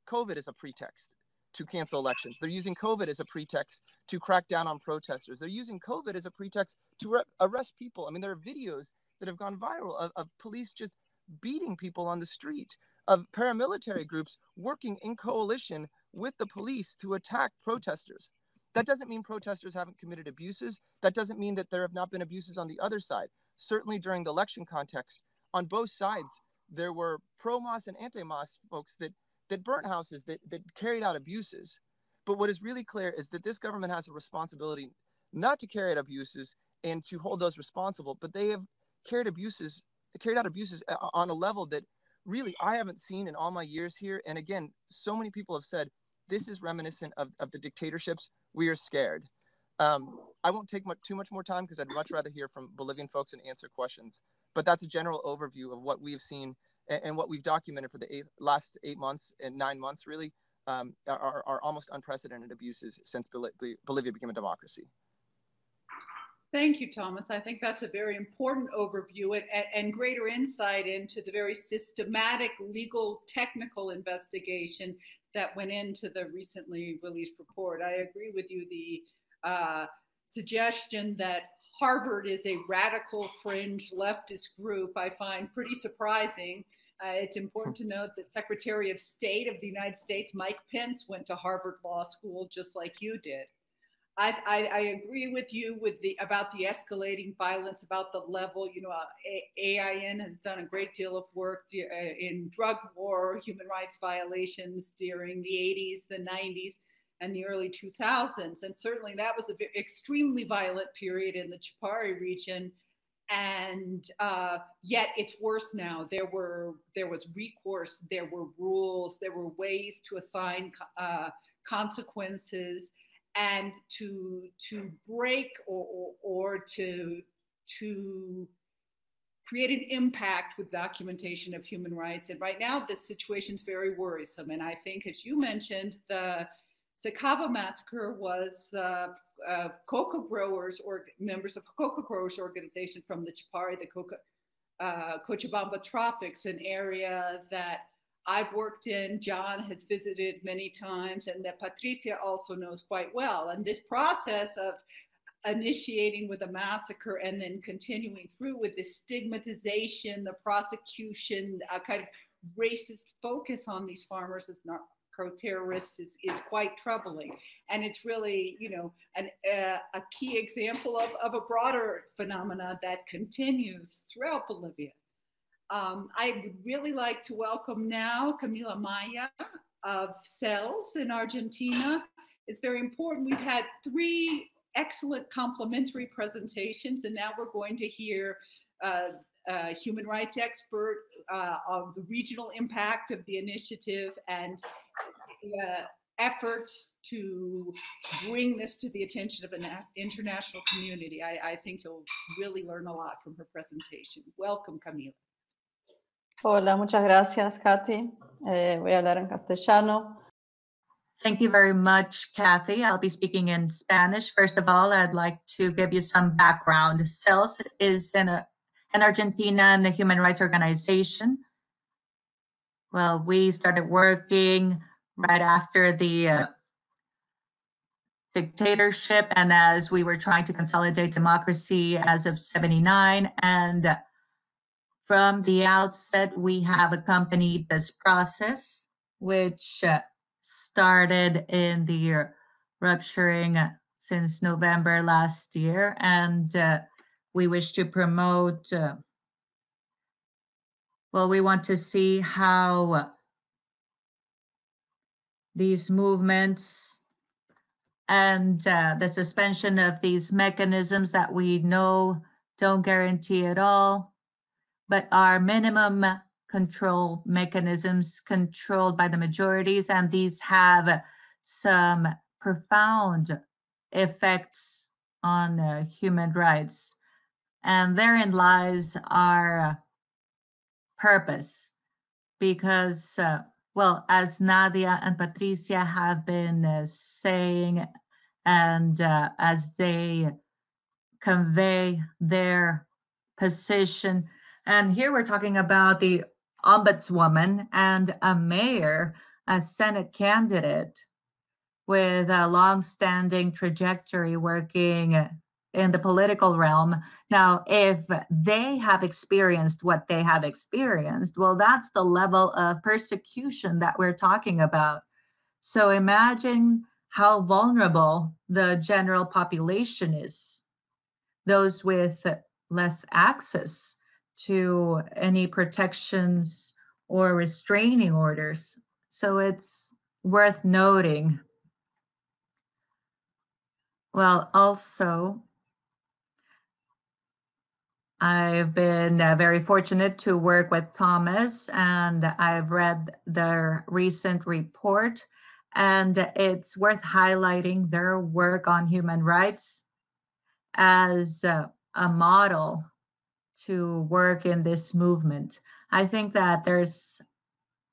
COVID as a pretext to cancel elections. They're using COVID as a pretext to crack down on protesters. They're using COVID as a pretext to arrest people. I mean, there are videos that have gone viral of police just beating people on the street, of paramilitary groups working in coalition with the police to attack protesters. That doesn't mean protesters haven't committed abuses. That doesn't mean that there have not been abuses on the other side. Certainly during the election context, on both sides, there were pro-MAS and anti-MAS folks that burnt houses, that carried out abuses. But what is really clear is that this government has a responsibility not to carry out abuses and to hold those responsible, but they have carried out abuses on a level that really I haven't seen in all my years here. And again, so many people have said, this is reminiscent of the dictatorships. We are scared. I won't take too much more time because I'd much rather hear from Bolivian folks and answer questions. But that's a general overview of what we've seen and what we've documented for the last 8 months and 9 months, really, are almost unprecedented abuses since Bolivia became a democracy. Thank you, Thomas. I think that's a very important overview and greater insight into the very systematic legal technical investigation that went into the recently released report. I agree with you. The suggestion that Harvard is a radical fringe leftist group, I find pretty surprising. It's important to note that Secretary of State of the United States, Mike Pence, went to Harvard Law School just like you did. I agree with you about the escalating violence, about the level. You know, AIN has done a great deal of work in drug war, human rights violations during the 80s, the 90s, and the early 2000s. And certainly that was an extremely violent period in the Chapare region. And yet it's worse now. There was recourse, there were rules, there were ways to assign consequences, and to break or to create an impact with documentation of human rights. And right now, the situation is very worrisome. And I think, as you mentioned, the Sacaba massacre was cocoa growers or members of cocoa growers organization from the Chapare, the Cochabamba Tropics, an area that I've worked in, John has visited many times, and that Patricia also knows quite well. And this process of initiating with a massacre and then continuing through with the stigmatization, the prosecution, a kind of racist focus on these farmers as narco-terrorists is quite troubling. And it's really, you know, a key example of a broader phenomena that continues throughout Bolivia. I would really like to welcome now Camilla Maya of CELS in Argentina. It's very important. We've had 3 excellent complimentary presentations, and now we're going to hear a human rights expert of the regional impact of the initiative and efforts to bring this to the attention of an international community. I think you'll really learn a lot from her presentation. Welcome, Camila. Hola, muchas gracias, Katy. Voy a hablar en castellano. Thank you very much, Kathy. I'll be speaking in Spanish. First of all, I'd like to give you some background. CELS is an Argentinian human rights organization. Well, we started working right after the dictatorship and as we were trying to consolidate democracy as of '79. And from the outset, we have accompanied this process, which started in the rupturing since November last year. And we wish to promote, well, we want to see how these movements and the suspension of these mechanisms that we know don't guarantee at all, but are minimum control mechanisms controlled by the majorities, and these have some profound effects on human rights. And therein lies our purpose, because, well, as Nadia and Patricia have been saying, and as they convey their position, and here we're talking about the ombudswoman and a mayor, a Senate candidate with a long-standing trajectory working in the political realm. Now, if they have experienced what they have experienced, well, that's the level of persecution that we're talking about. So imagine how vulnerable the general population is, those with less access to any protections or restraining orders. So it's worth noting. Well, also, I've been very fortunate to work with Thomas, and I've read their recent report, and it's worth highlighting their work on human rights as a model to work in this movement. I think that there's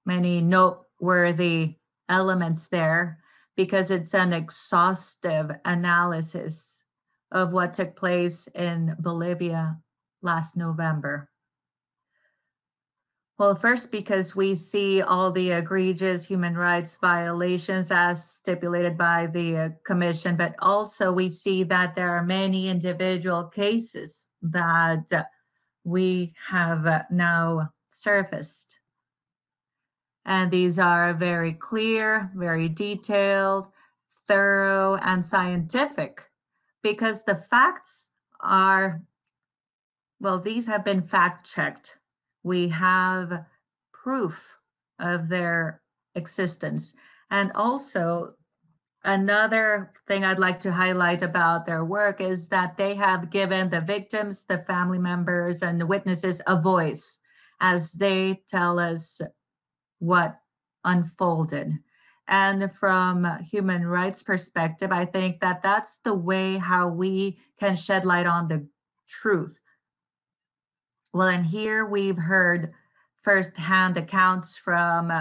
many noteworthy elements there because it's an exhaustive analysis of what took place in Bolivia last November. Well, first, because we see all the egregious human rights violations as stipulated by the Commission, but also we see that there are many individual cases that we have now surfaced. And these are very clear, very detailed, thorough, and scientific, because the facts are, well, these have been fact-checked. We have proof of their existence. And also, another thing I'd like to highlight about their work is that they have given the victims, the family members, and the witnesses a voice as they tell us what unfolded. And from a human rights perspective, I think that that's the way how we can shed light on the truth. Well, and here we've heard firsthand accounts from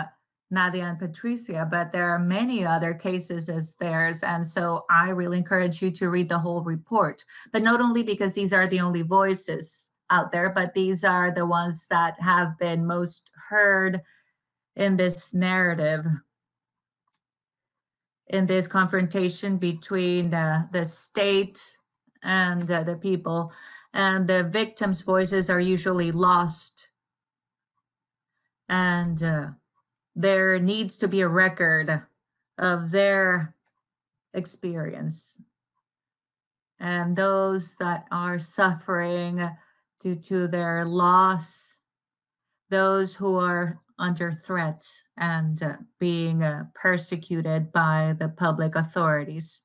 Nadia and Patricia, but there are many other cases as theirs. And so I really encourage you to read the whole report, but not only because these are the only voices out there, but these are the ones that have been most heard in this narrative, in this confrontation between the state and the people. And the victims' voices are usually lost. And there needs to be a record of their experience. And those that are suffering due to their loss, those who are under threat and being persecuted by the public authorities.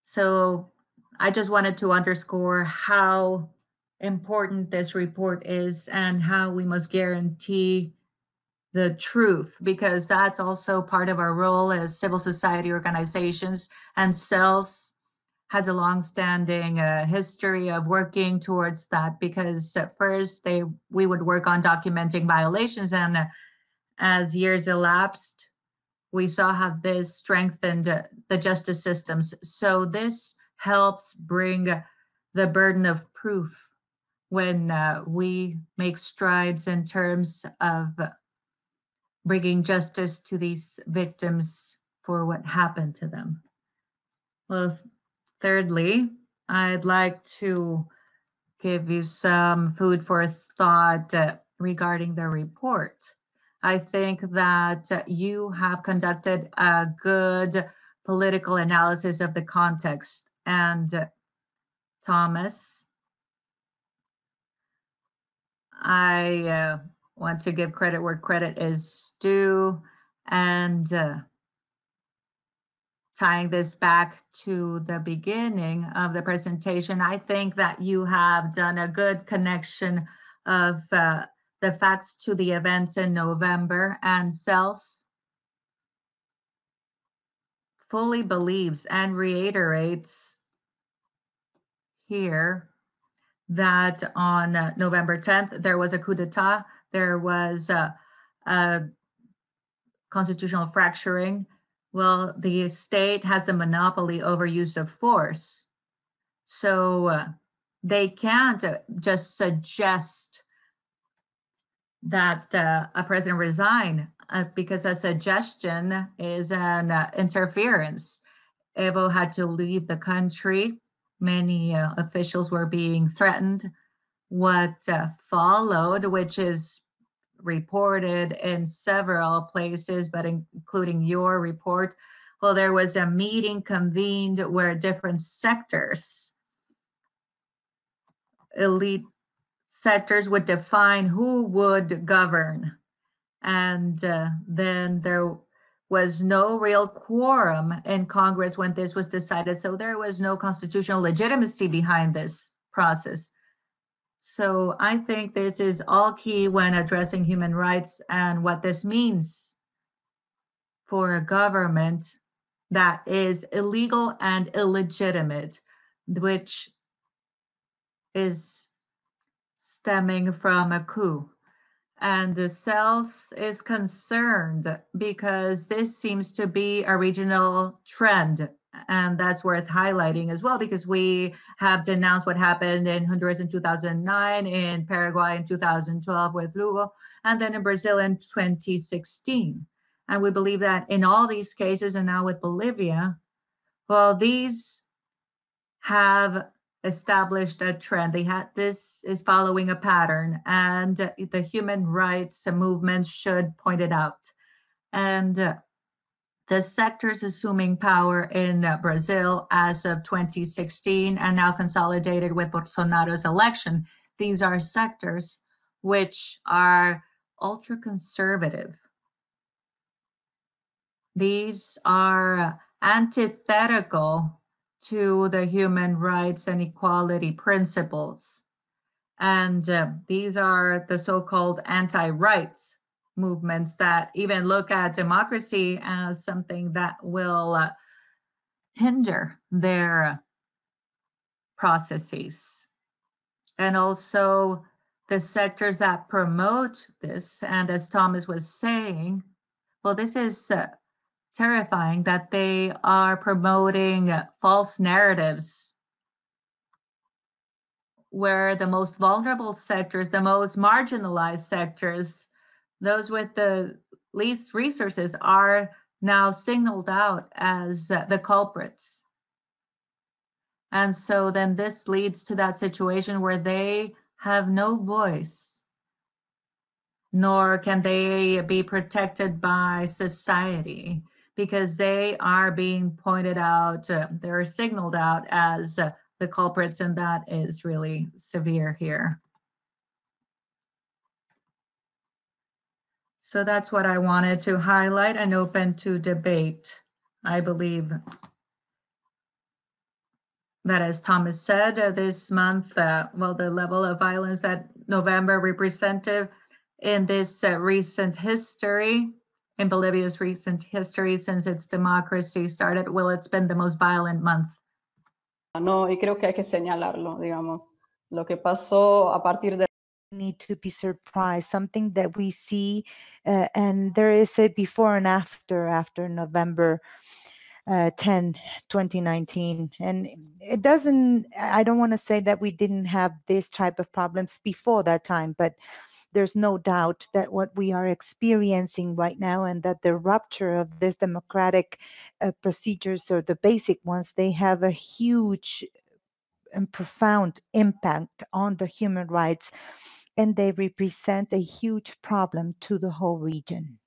So I just wanted to underscore how important this report is and how we must guarantee the truth, because that's also part of our role as civil society organizations. And CELS has a long-standing history of working towards that, because at first we would work on documenting violations, and as years elapsed, we saw how this strengthened the justice systems. So this helps bring the burden of proof when we make strides in terms of bringing justice to these victims for what happened to them. Well, thirdly, I'd like to give you some food for thought regarding the report. I think that you have conducted a good political analysis of the context. And Thomas, I want to give credit where credit is due, and tying this back to the beginning of the presentation, I think that you have done a good connection of the facts to the events in November, and CELS fully believes and reiterates here that on November 10th, there was a coup d'etat, there was a constitutional fracturing. Well, the state has the monopoly over use of force. So they can't just suggest that a president resign because a suggestion is an interference. Evo had to leave the country. Many officials were being threatened. What followed, which is reported in several places, but including your report, well, there was a meeting convened where different sectors, elite sectors, would define who would govern. And then there was no real quorum in Congress when this was decided. So there was no constitutional legitimacy behind this process. So I think this is all key when addressing human rights and what this means for a government that is illegal and illegitimate, which is stemming from a coup. And the CELS is concerned because this seems to be a regional trend. And that's worth highlighting as well, because we have denounced what happened in Honduras in 2009, in Paraguay in 2012 with Lugo, and then in Brazil in 2016. And we believe that in all these cases, and now with Bolivia, well, these have established a trend. This is following a pattern, and the human rights movement should point it out. And the sectors assuming power in Brazil as of 2016 and now consolidated with Bolsonaro's election, these are sectors which are ultra-conservative. These are antithetical to the human rights and equality principles. And these are the so-called anti-rights movements that even look at democracy as something that will hinder their processes. And also the sectors that promote this, and as Thomas was saying, well, this is terrifying that they are promoting false narratives where the most vulnerable sectors, the most marginalized sectors, those with the least resources are now singled out as the culprits. And so then this leads to that situation where they have no voice, nor can they be protected by society, because they are being pointed out, they're signaled out as the culprits, and that is really severe here. So that's what I wanted to highlight and open to debate. I believe that, as Thomas said, this month, well, the level of violence that November represented in this recent history, in Bolivia's recent history since its democracy started, well, it's been the most violent month. No, y creo que hay que señalarlo, digamos, lo que pasó a partir de need to be surprised, something that we see, and there is a before and after November 10, 2019. And it doesn't, I don't want to say that we didn't have this type of problems before that time, but there's no doubt that what we are experiencing right now and that the rupture of these democratic procedures, or the basic ones, they have a huge and profound impact on the human rights, and they represent a huge problem to the whole region.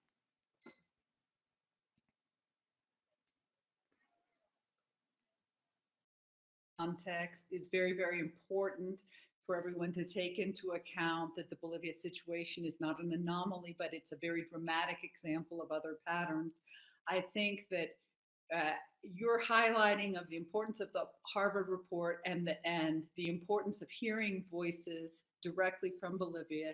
Context, it's very, very important for everyone to take into account that the Bolivia situation is not an anomaly, but it's a very dramatic example of other patterns. I think that your highlighting of the importance of the Harvard report and the importance of hearing voices directly from Bolivia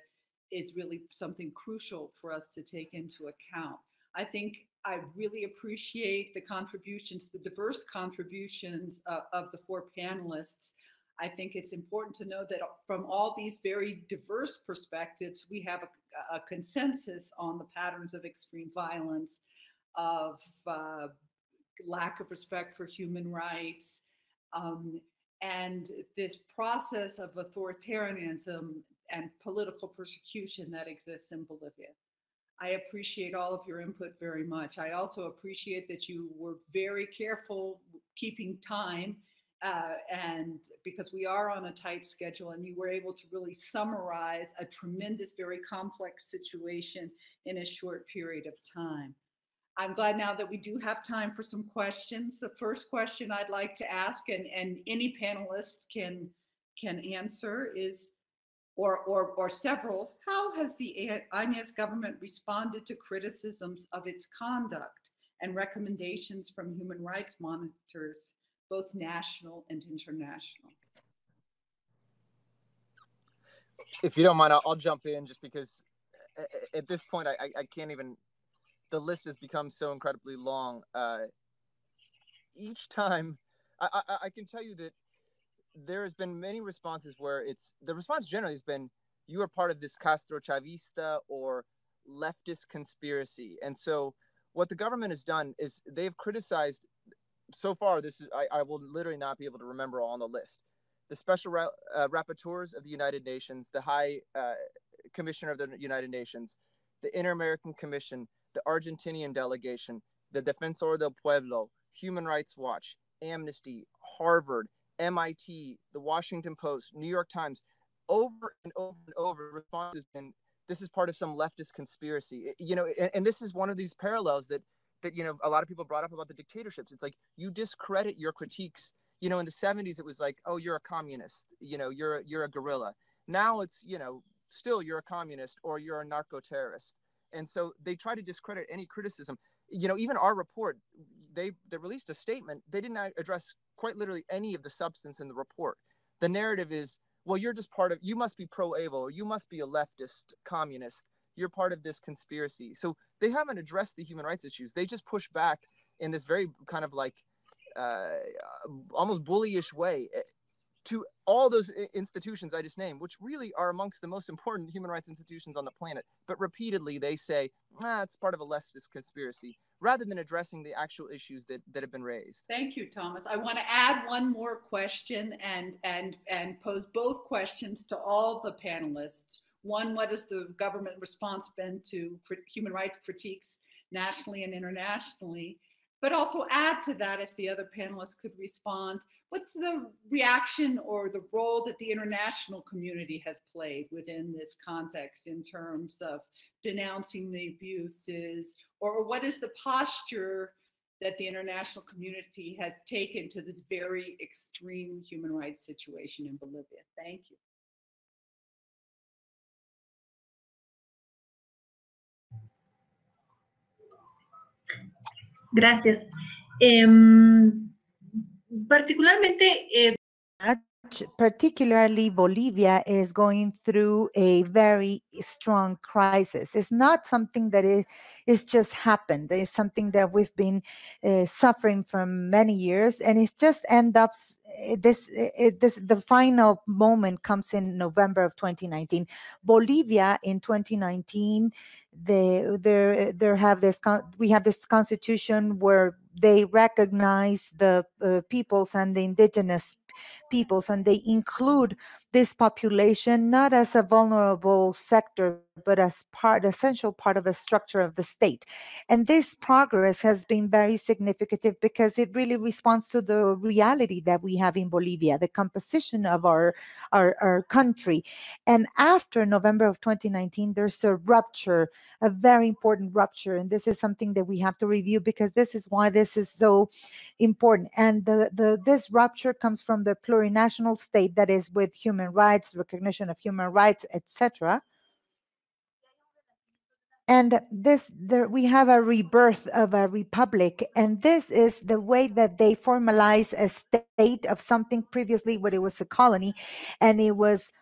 is really something crucial for us to take into account. I think I really appreciate the contributions, the diverse contributions of the four panelists. I think it's important to know that from all these very diverse perspectives, we have a consensus on the patterns of extreme violence, of lack of respect for human rights, and this process of authoritarianism and political persecution that exists in Bolivia. I appreciate all of your input very much. I also appreciate that you were very careful keeping time, and because we are on a tight schedule, and you were able to really summarize a tremendous, very complex situation in a short period of time. I'm glad now that we do have time for some questions. The first question I'd like to ask, and any panelist can answer, is, or several, how has the Áñez government responded to criticisms of its conduct and recommendations from human rights monitors, both national and international? If you don't mind, I'll jump in, just because at this point I can't even, the list has become so incredibly long. Each time, I can tell you that there has been many responses where the response generally has been, you are part of this Castro Chavista or leftist conspiracy. And so what the government has done is they've criticized, so far, I will literally not be able to remember all on the list, the special rapporteurs of the United Nations, the High Commissioner of the United Nations, the Inter-American Commission, the Argentinian delegation, the Defensor del Pueblo, Human Rights Watch, Amnesty, Harvard, MIT, the Washington Post, New York Times. Over and over and over, the response has been, this is part of some leftist conspiracy. And this is one of these parallels that a lot of people brought up about the dictatorships. It's like, you discredit your critiques. In the 70s, it was like, oh, you're a communist, you're a guerrilla. Now it's, still you're a communist or you're a narco-terrorist. And so they try to discredit any criticism. Even our report, they released a statement. They did not address quite literally any of the substance in the report. The narrative is, well, you're just you must be pro-Evo, or you must be a leftist communist. You're part of this conspiracy. So they haven't addressed the human rights issues. They just push back in this very kind of like almost bullyish way to all those institutions I just named, which really are amongst the most important human rights institutions on the planet. But repeatedly they say, it's part of a leftist conspiracy, rather than addressing the actual issues that have been raised. Thank you, Thomas. I want to add one more question and pose both questions to all the panelists. One, what has the government response been to human rights critiques nationally and internationally? But also add to that, if the other panelists could respond, what's the reaction or the role that the international community has played within this context in terms of denouncing the abuses, or what is the posture that the international community has taken to this very extreme human rights situation in Bolivia? Thank you. Gracias. particularmente particularly Bolivia is going through a very strong crisis. It's not something that is just happened. It's something that we've been suffering from many years, and it just ends up the final moment comes in November of 2019. Bolivia in 2019, we have this constitution where they recognize the peoples and the indigenous peoples, and they include this population not as a vulnerable sector, but as essential part of the structure of the state. And this progress has been very significant because it really responds to the reality that we have in Bolivia, the composition of our country. And after November of 2019, there's a rupture, a very important rupture. And this is something that we have to review because this is why this is so important. And this rupture comes from the plurinational state that is with human rights, recognition of human rights, etc. And we have a rebirth of a republic, and this is the way that they formalize a state of something previously where it was a colony, and it was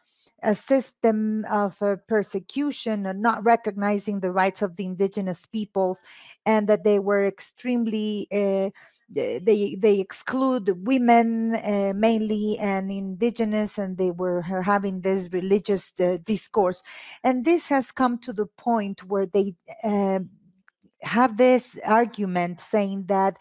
a system of persecution and not recognizing the rights of the indigenous peoples, and that they were extremely they exclude women mainly and indigenous, and they were having this religious discourse. And this has come to the point where they have this argument saying that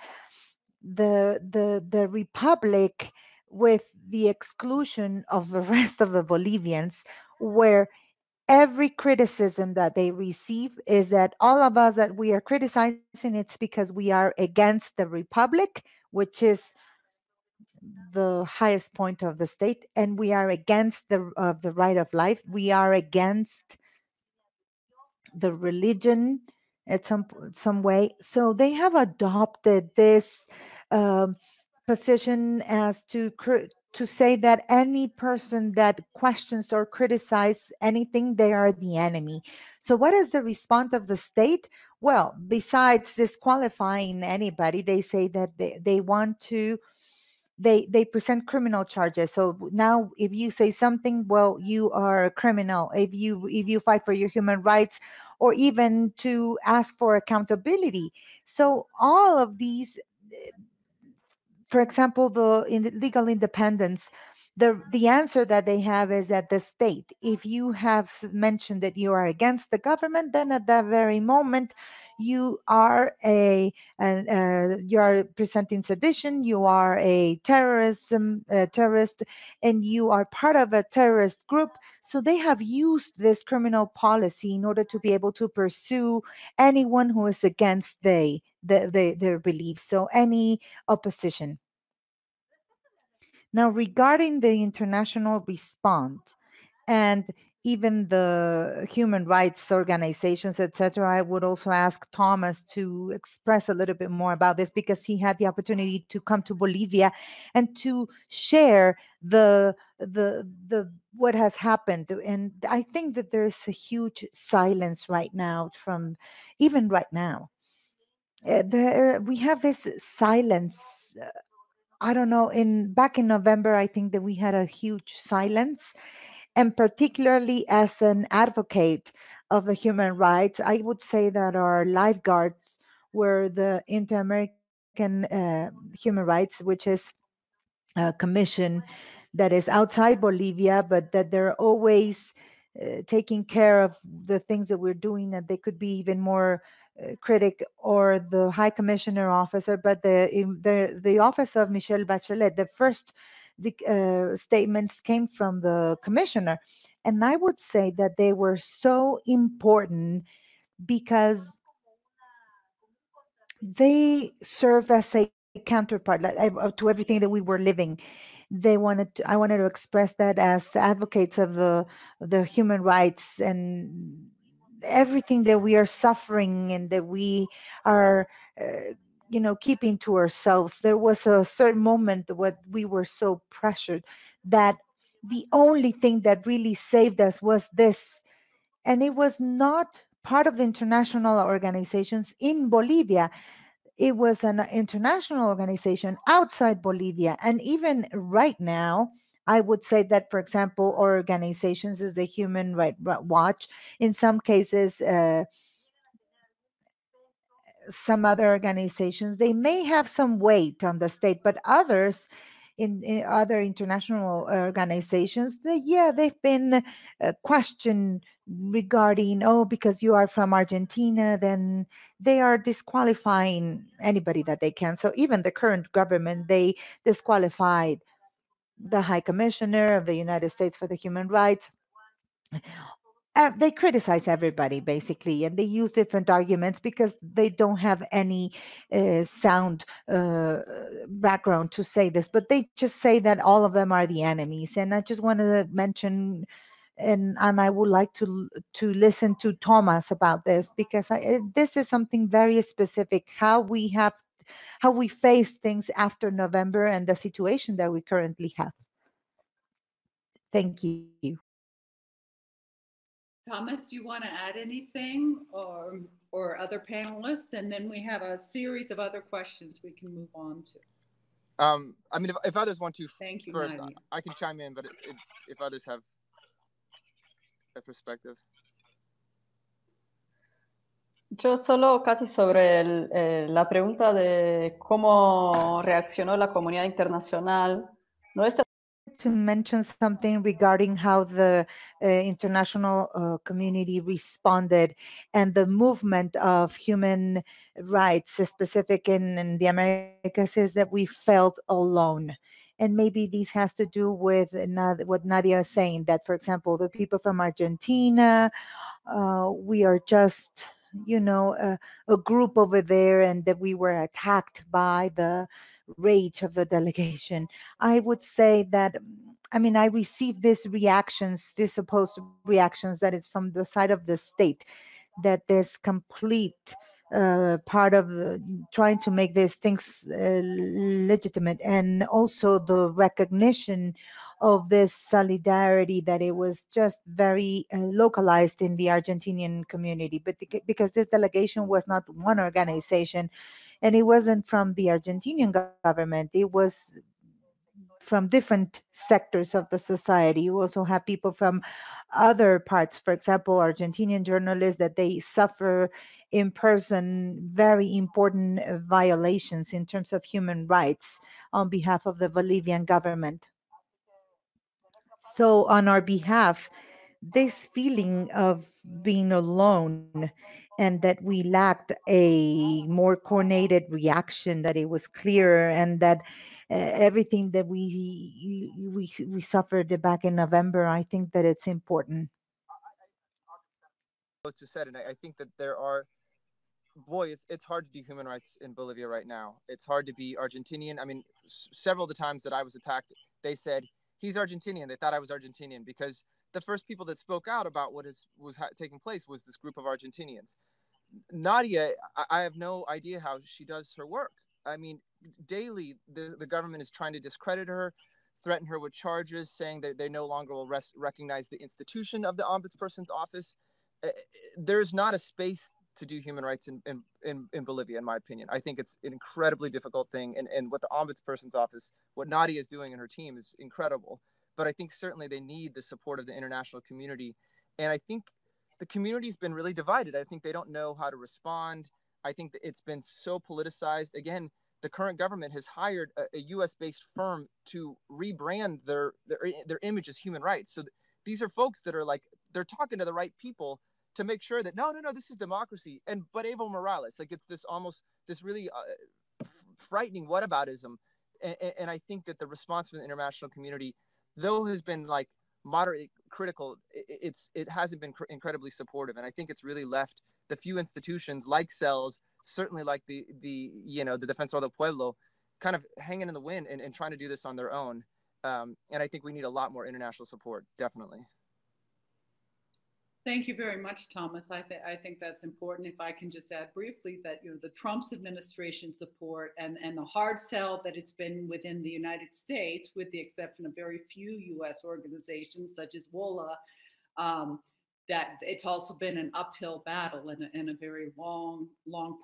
the republic, with the exclusion of the rest of the Bolivians, where every criticism that they receive is that all of us that we are criticizing, it's because we are against the republic, which is the highest point of the state, and we are against the right of life. We are against the religion at some way. So they have adopted this position as to say that any person that questions or criticizes anything, they are the enemy. So what is the response of the state? Well, besides disqualifying anybody, they say that they want to, they present criminal charges. So now if you say something, well, you are a criminal. If you fight for your human rights, or even to ask for accountability. So all of these, for example, the legal independence, the answer that they have is that the state, if you have mentioned that you are against the government, then at that very moment you are you are presenting sedition, you are a terrorist, and you are part of a terrorist group. So they have used this criminal policy in order to be able to pursue anyone who is against their beliefs, so any opposition. Now, regarding the international response and even the human rights organizations, etc., I would also ask Thomas to express a little bit more about this, because he had the opportunity to come to Bolivia and to share the what has happened. And I think that there's a huge silence right now, even right now. We have this silence. I don't know, back in November, I think that we had a huge silence. And particularly as an advocate of the human rights, I would say that our lifeguards were the Inter-American Human Rights, which is a commission that is outside Bolivia, but that they're always taking care of the things that we're doing, and they could be even more critic, or the High Commissioner officer, but the office of Michelle Bachelet, the first statements came from the commissioner. And I would say that they were so important because they serve as a counterpart to everything that we were living. I wanted to express that as advocates of the human rights and everything that we are suffering and that we are keeping to ourselves. There was a certain moment when we were so pressured that the only thing that really saved us was this. And it was not part of the international organizations in Bolivia. it was an international organization outside Bolivia. And even right now, I would say that, for example, organizations as the Human Rights Watch, in some cases, some other organizations, they may have some weight on the state, but others in other international organizations, they've been questioned regarding, oh, because you are from Argentina, then they are disqualifying anybody that they can. So even the current government, they disqualified the High Commissioner of the United States for the Human Rights. They criticize everybody basically, and they use different arguments because they don't have any sound background to say this, but they just say that all of them are the enemies. And I just want to mention, and I would like to listen to Thomas about this, because this is something very specific, how we face things after November and the situation that we currently have. Thank you. Thomas, do you want to add anything, or other panelists? And then we have a series of other questions we can move on to. I mean, if others want to Thank you, first, Nadia. I can chime in, but if others have a perspective. Yo solo, Katy, sobre la pregunta de cómo reaccionó la comunidad internacional. Nuestra to mention something regarding how the international community responded, and the movement of human rights, specific in the Americas, is that we felt alone. And maybe this has to do with what Nadia is saying, that, for example, the people from Argentina, we are just, a group over there, and that we were attacked by the rage of the delegation. I would say that, I mean, I received these reactions, these opposed reactions, that is from the side of the state, that this complete part of trying to make these things legitimate, and also the recognition of this solidarity, that it was just very localized in the Argentinian community. But because this delegation was not one organization, and it wasn't from the Argentinian government, it was from different sectors of the society. You also have people from other parts, for example, Argentinian journalists, that they suffer in person very important violations in terms of human rights on behalf of the Bolivian government. So on our behalf, this feeling of being alone, and that we lacked a more coordinated reaction, that it was clear, and that everything that we suffered back in November, I think that it's important. What's said, and I think that there are, boy, it's hard to do human rights in Bolivia right now. It's hard to be Argentinian. I mean, several of the times that I was attacked, they said, he's Argentinian. They thought I was Argentinian, because the first people that spoke out about what was taking place was this group of Argentinians. Nadia, I have no idea how she does her work. I mean, daily, the government is trying to discredit her, threaten her with charges, saying that they no longer will recognize the institution of the ombudsperson's office. There's not a space to do human rights in Bolivia, in my opinion. I think it's an incredibly difficult thing. And what the ombudsperson's office, what Nadia is doing and her team, is incredible. But I think certainly they need the support of the international community. And I think the community's been really divided. I think they don't know how to respond. I think that it's been so politicized. Again, the current government has hired a US-based firm to rebrand their image as human rights. So these are folks that are like, they're talking to the right people to make sure that, no, this is democracy. But Evo Morales, like, it's this almost this really frightening whataboutism. And I think that the response from the international community, though has been like moderately critical, it hasn't been incredibly supportive. And I think it's really left the few institutions like CELS, certainly like the Defensor del Pueblo, kind of hanging in the wind and trying to do this on their own. And I think we need a lot more international support, definitely. Thank you very much, Thomas. I think that's important. If I can just add briefly that, the Trump's administration support and the hard sell that it's been within the United States, with the exception of very few U.S. organizations such as WOLA, that it's also been an uphill battle and a very long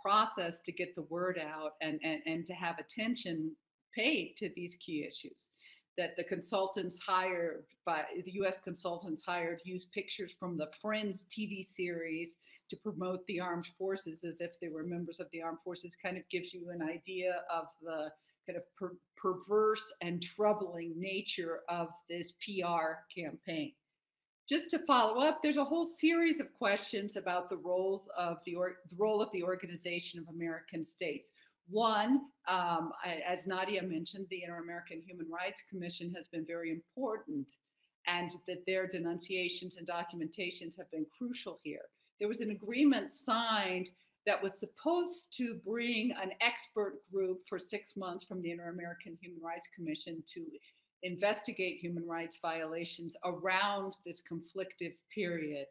process to get the word out and to have attention paid to these key issues. That the consultants hired by the U.S. consultants hired used pictures from the Friends TV series to promote the armed forces as if they were members of the armed forces. Kind of gives you an idea of the kind of perverse and troubling nature of this PR campaign. Just to follow up, there's a whole series of questions about the role of the Organization of American States. One, as Nadia mentioned, the Inter-American Human Rights Commission has been very important, and that their denunciations and documentations have been crucial here. There was an agreement signed that was supposed to bring an expert group for 6 months from the Inter-American Human Rights Commission to investigate human rights violations around this conflictive period.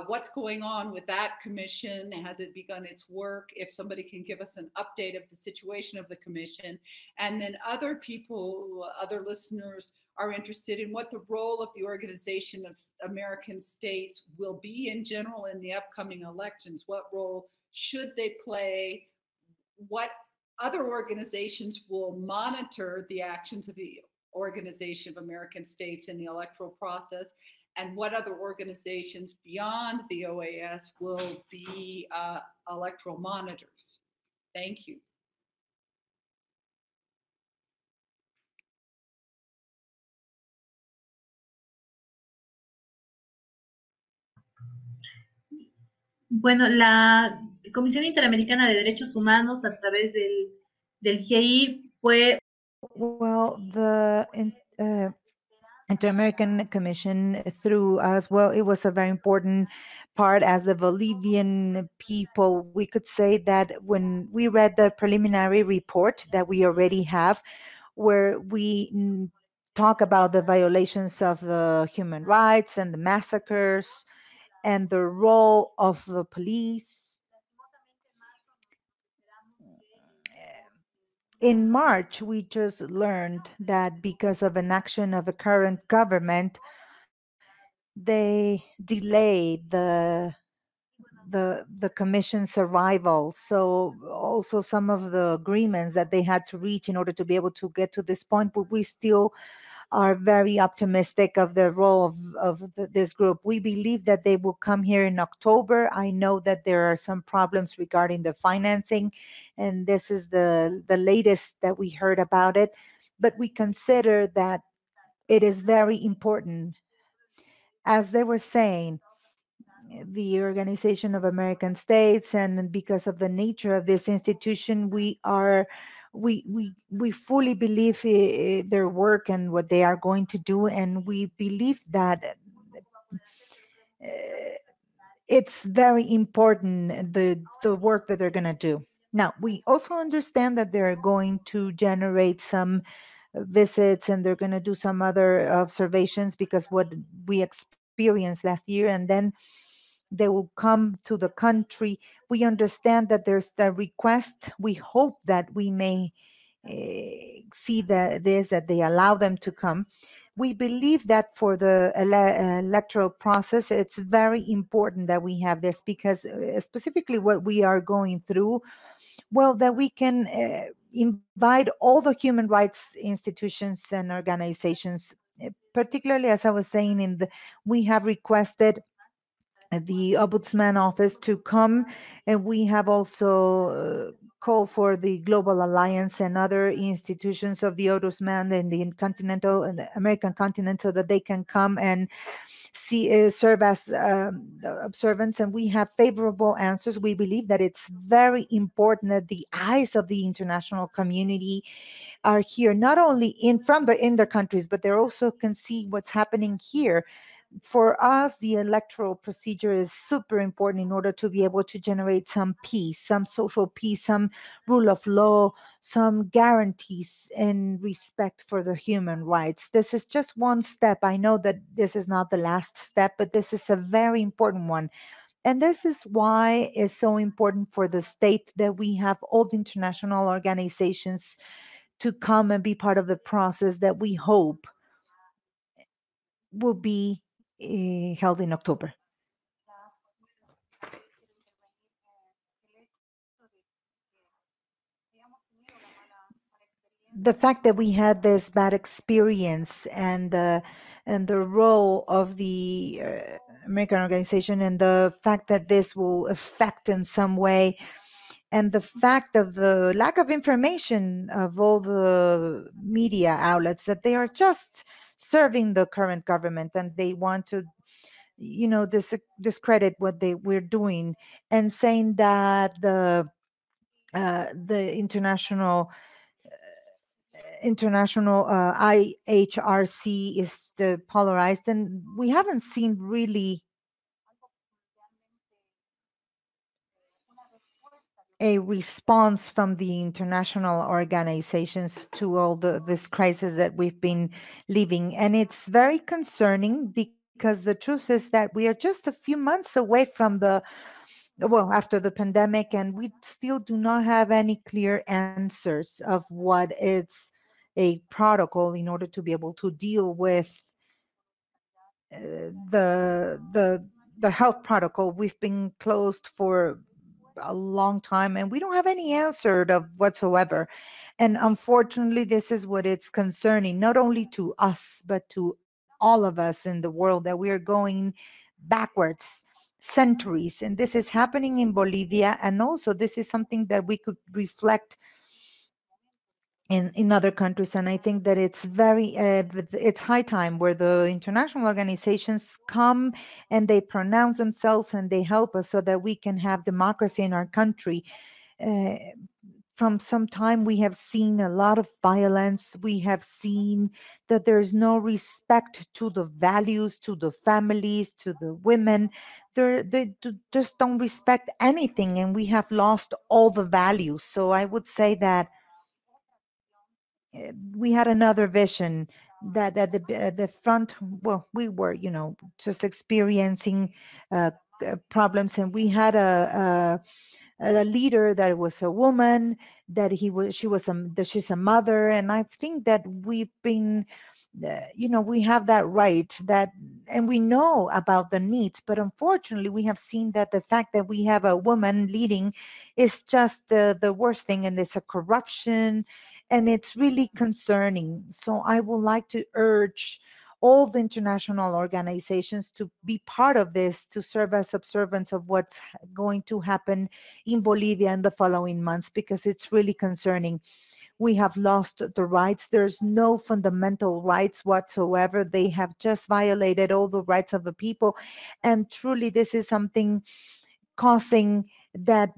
What's going on with that commission? Has it begun its work? If somebody can give us an update of the situation of the commission. And then other people, other listeners are interested in what the role of the Organization of American States will be in general in the upcoming elections. What role should they play? What other organizations will monitor the actions of the Organization of American States in the electoral process, and what other organizations beyond the OAS will be electoral monitors? Thank you. Bueno, la Comisión Interamericana de Derechos Humanos a través del GI fue... Well, the Inter-American Commission through us, well, it was a very important part as the Bolivian people. We could say that when we read the preliminary report that we already have, where we talk about the violations of the human rights and the massacres and the role of the police. In March, we just learned that because of an action of the current government, they delayed the commission's arrival. So also some of the agreements that they had to reach in order to be able to get to this point, but we still are very optimistic of the role of this group. We believe that they will come here in October. I know that there are some problems regarding the financing, and this is the latest that we heard about it. But we consider that it is very important. As they were saying, the Organization of American States, and because of the nature of this institution, we fully believe their work and what they are going to do, and we believe that it's very important, the work that they're going to do. Now, we also understand that they're going to generate some visits and they're going to do some other observations because what we experienced last year, and then they will come to the country. We understand that there's the request. We hope that we may see that they allow them to come. We believe that for the electoral process, it's very important that we have this because specifically what we are going through, well, that we can invite all the human rights institutions and organizations, particularly as I was saying, we have requested the Ombudsman Office to come, and we have also called for the Global Alliance and other institutions of the Ombudsman and the continental and the American continent so that they can come and serve as observants, and we have favorable answers. We believe that it's very important that the eyes of the international community are here, not only in their countries, but they also can see what's happening here. For us, the electoral procedure is super important in order to be able to generate some peace, some social peace, some rule of law, some guarantees and respect for the human rights. This is just one step. I know that this is not the last step, but this is a very important one. And this is why it's so important for the state that we have all the international organizations to come and be part of the process that we hope will be held in October. the fact that we had this bad experience and the role of the American organization and the fact that this will affect in some way, and the fact of the lack of information of all the media outlets, that they are just serving the current government and they want to, you know, discredit what we're doing, and saying that the international IHRC is polarized, and we haven't seen really a response from the international organizations to all this crisis that we've been living. And it's very concerning because the truth is that we are just a few months away from after the pandemic, and we still do not have any clear answers of what is a protocol in order to be able to deal with the health protocol. We've been closed for a long time and we don't have any answer of whatsoever. And unfortunately, this is what it's concerning, not only to us, but to all of us in the world, that we are going backwards centuries. And this is happening in Bolivia. And also this is something that we could reflect in other countries. And I think that it's high time where the international organizations come and they pronounce themselves and they help us so that we can have democracy in our country. From some time, we have seen a lot of violence. We have seen that there's no respect to the values, to the families, to the women. They just don't respect anything, and we have lost all the values. So I would say that we had another vision, that at the front, well, we were, you know, just experiencing problems, and we had a leader that was a woman, that she's a mother, and I think that we've been, you know, we have that right, that, and we know about the needs, but unfortunately we have seen that the fact that we have a woman leading is just the worst thing, and it's a corruption, and it's really concerning. So I would like to urge all the international organizations to be part of this, to serve as observants of what's going to happen in Bolivia in the following months, because it's really concerning. We have lost the rights. There's no fundamental rights whatsoever. They have just violated all the rights of the people. And truly, this is something causing that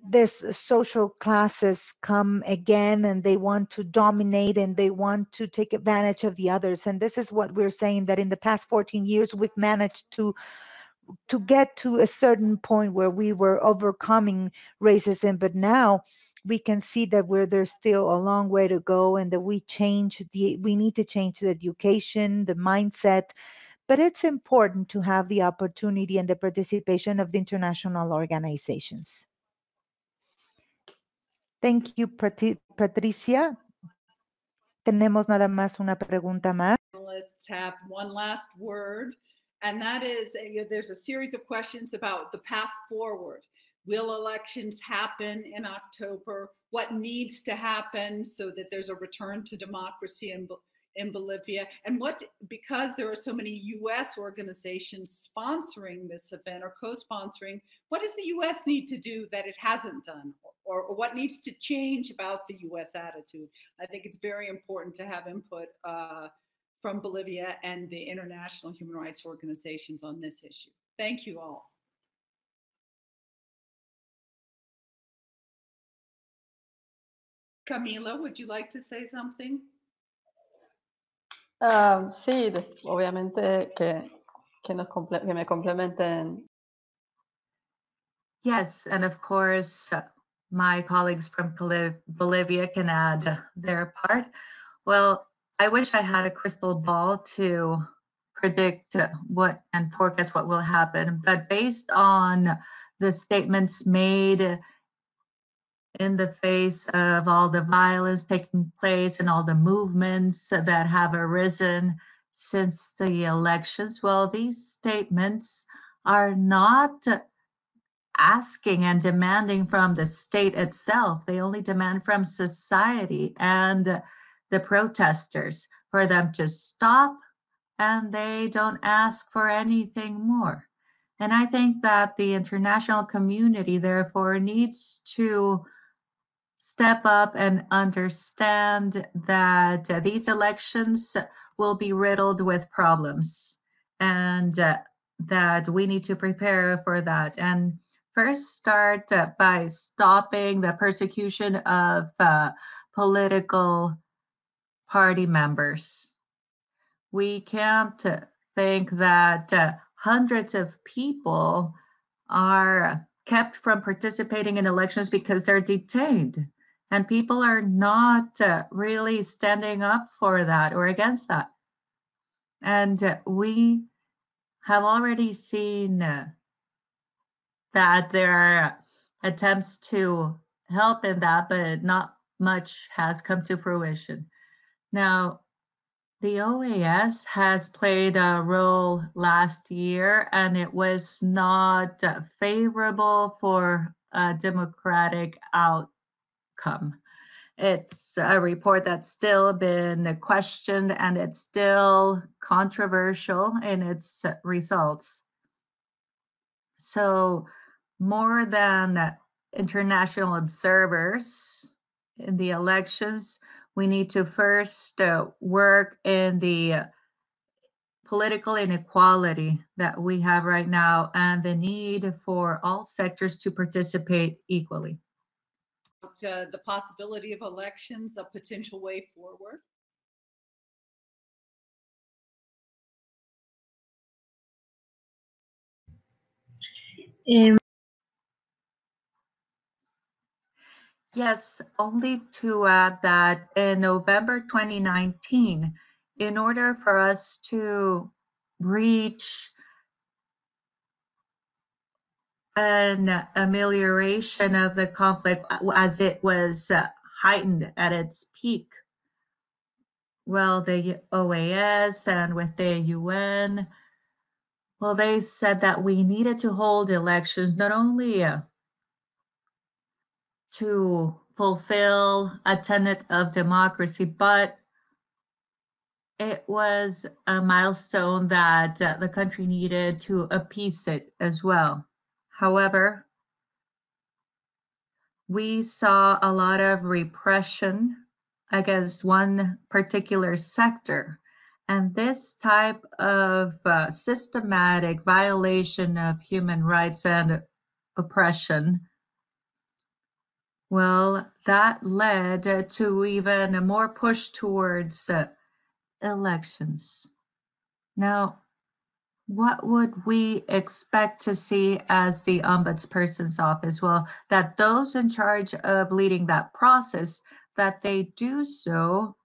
this social classes come again, and they want to dominate and they want to take advantage of the others. And this is what we're saying, that in the past 14 years, we've managed to get to a certain point where we were overcoming racism, but now we can see that there's still a long way to go, and that we need to change the education, the mindset. But it's important to have the opportunity and the participation of the international organizations. Thank you, Patricia. Tenemos nada más una pregunta más. Panelists have one last word, and that is, there's a series of questions about the path forward. Will elections happen in October? What needs to happen so that there's a return to democracy in Bolivia? And because there are so many US organizations sponsoring this event or co-sponsoring, what does the US need to do that it hasn't done? Or what needs to change about the US attitude? I think it's very important to have input from Bolivia and the international human rights organizations on this issue. Thank you all. Camila, would you like to say something? Sí, obviamente que me complementen. Yes, and of course, my colleagues from Bolivia can add their part. Well, I wish I had a crystal ball to predict what and forecast what will happen, but based on the statements made in the face of all the violence taking place and all the movements that have arisen since the elections, well, these statements are not asking and demanding from the state itself. They only demand from society and the protesters for them to stop, and they don't ask for anything more. And I think that the international community, therefore, needs to step up and understand that these elections will be riddled with problems, and that we need to prepare for that. And first start by stopping the persecution of political party members. We can't think that hundreds of people are kept from participating in elections because they're detained. And people are not really standing up for that or against that. And we have already seen that there are attempts to help in that, but not much has come to fruition. Now, the OAS has played a role last year, and it was not favorable for a democratic outcome. It's a report that's still been questioned, and it's still controversial in its results. So more than international observers in the elections, we need to first work in the political inequality that we have right now and the need for all sectors to participate equally. The possibility of elections, a potential way forward? Yes, only to add that in November 2019, in order for us to reach an amelioration of the conflict as it was heightened at its peak, well, the OAS and with the UN, well, they said that we needed to hold elections not only to fulfill a tenet of democracy, but it was a milestone that the country needed to appease it as well. However, we saw a lot of repression against one particular sector. And this type of systematic violation of human rights and oppression, well, that led to even a more push towards elections. Now, what would we expect to see as the ombudsperson's office? Well, that those in charge of leading that process, that they do so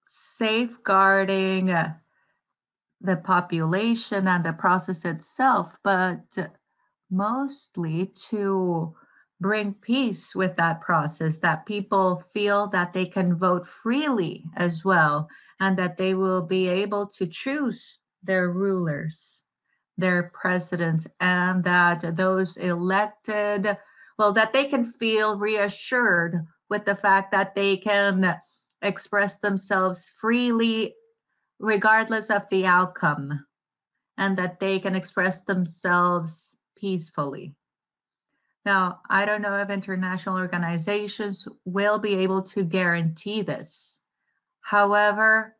safeguarding the population and the process itself, but mostly to bring peace with that process, that people feel that they can vote freely as well, and that they will be able to choose their rulers, their presidents, and that those elected, well, that they can feel reassured with the fact that they can express themselves freely regardless of the outcome, and that they can express themselves peacefully. Now, I don't know if international organizations will be able to guarantee this. However,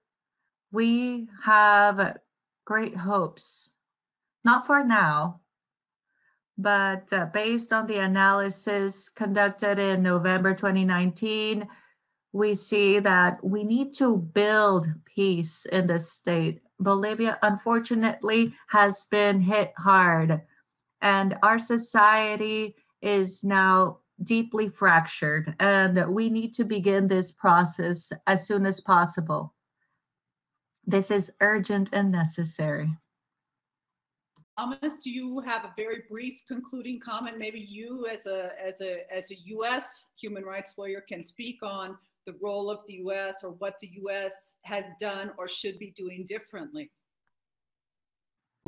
we have great hopes, not for now, but based on the analysis conducted in November 2019, we see that we need to build peace in the state. Bolivia, unfortunately, has been hit hard, and our society is now deeply fractured, and we need to begin this process as soon as possible. This is urgent and necessary. Thomas, do you have a very brief concluding comment? Maybe you as a U.S. human rights lawyer can speak on the role of the U.S. or what the U.S. has done or should be doing differently.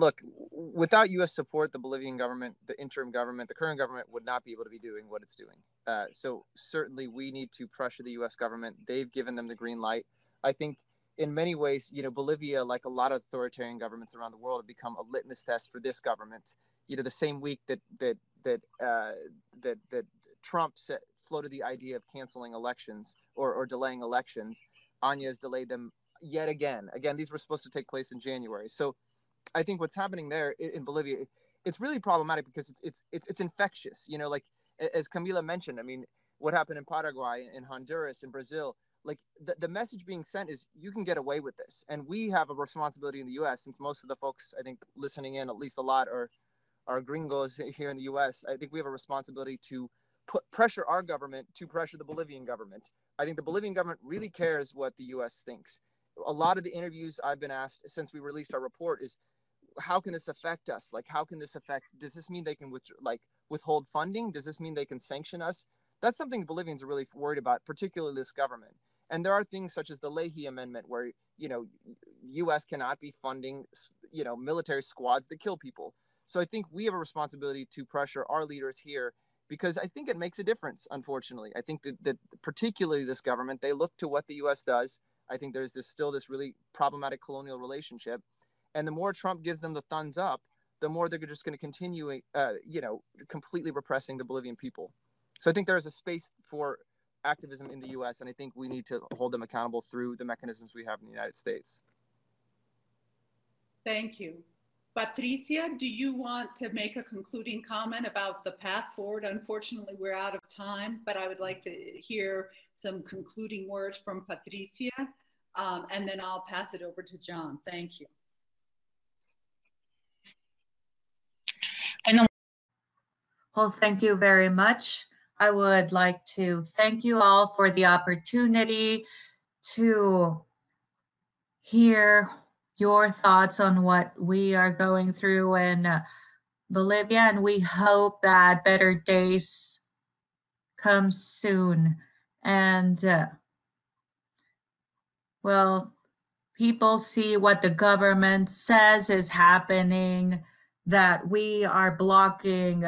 look, without U.S. support, the Bolivian government, the interim government, the current government would not be able to be doing what it's doing. So certainly we need to pressure the U.S. government. They've given them the green light. I think in many ways, Bolivia, like a lot of authoritarian governments around the world, have become a litmus test for this government. The same week that Trump floated the idea of canceling elections or delaying elections, Áñez delayed them yet again. Again, these were supposed to take place in January. So I think what's happening there in Bolivia, it's really problematic because it's infectious. Like as Camila mentioned, I mean, what happened in Paraguay, in Honduras, in Brazil, like the message being sent is you can get away with this. And we have a responsibility in the U.S., since most of the folks, I think, listening in, at least a lot, are gringos here in the U.S. I think we have a responsibility to pressure our government to pressure the Bolivian government. I think the Bolivian government really cares what the U.S. thinks. A lot of the interviews I've been asked since we released our report is, how can this affect us? Like, how can this affect, does this mean they can withhold funding? Does this mean they can sanction us? That's something Bolivians are really worried about, particularly this government. And there are things such as the Leahy Amendment where, the U.S. cannot be funding, military squads that kill people. So I think we have a responsibility to pressure our leaders here, because I think it makes a difference, unfortunately. I think that particularly this government, they look to what the U.S. does. I think there's still this really problematic colonial relationship. And the more Trump gives them the thumbs up, the more they're just going to continue, completely repressing the Bolivian people. So I think there is a space for activism in the U.S., and I think we need to hold them accountable through the mechanisms we have in the United States. Thank you. Patricia, do you want to make a concluding comment about the path forward? Unfortunately, we're out of time, but I would like to hear some concluding words from Patricia, and then I'll pass it over to John. Thank you. Well, thank you very much. I would like to thank you all for the opportunity to hear your thoughts on what we are going through in Bolivia, and we hope that better days come soon. And well, people see what the government says is happening, that we are blocking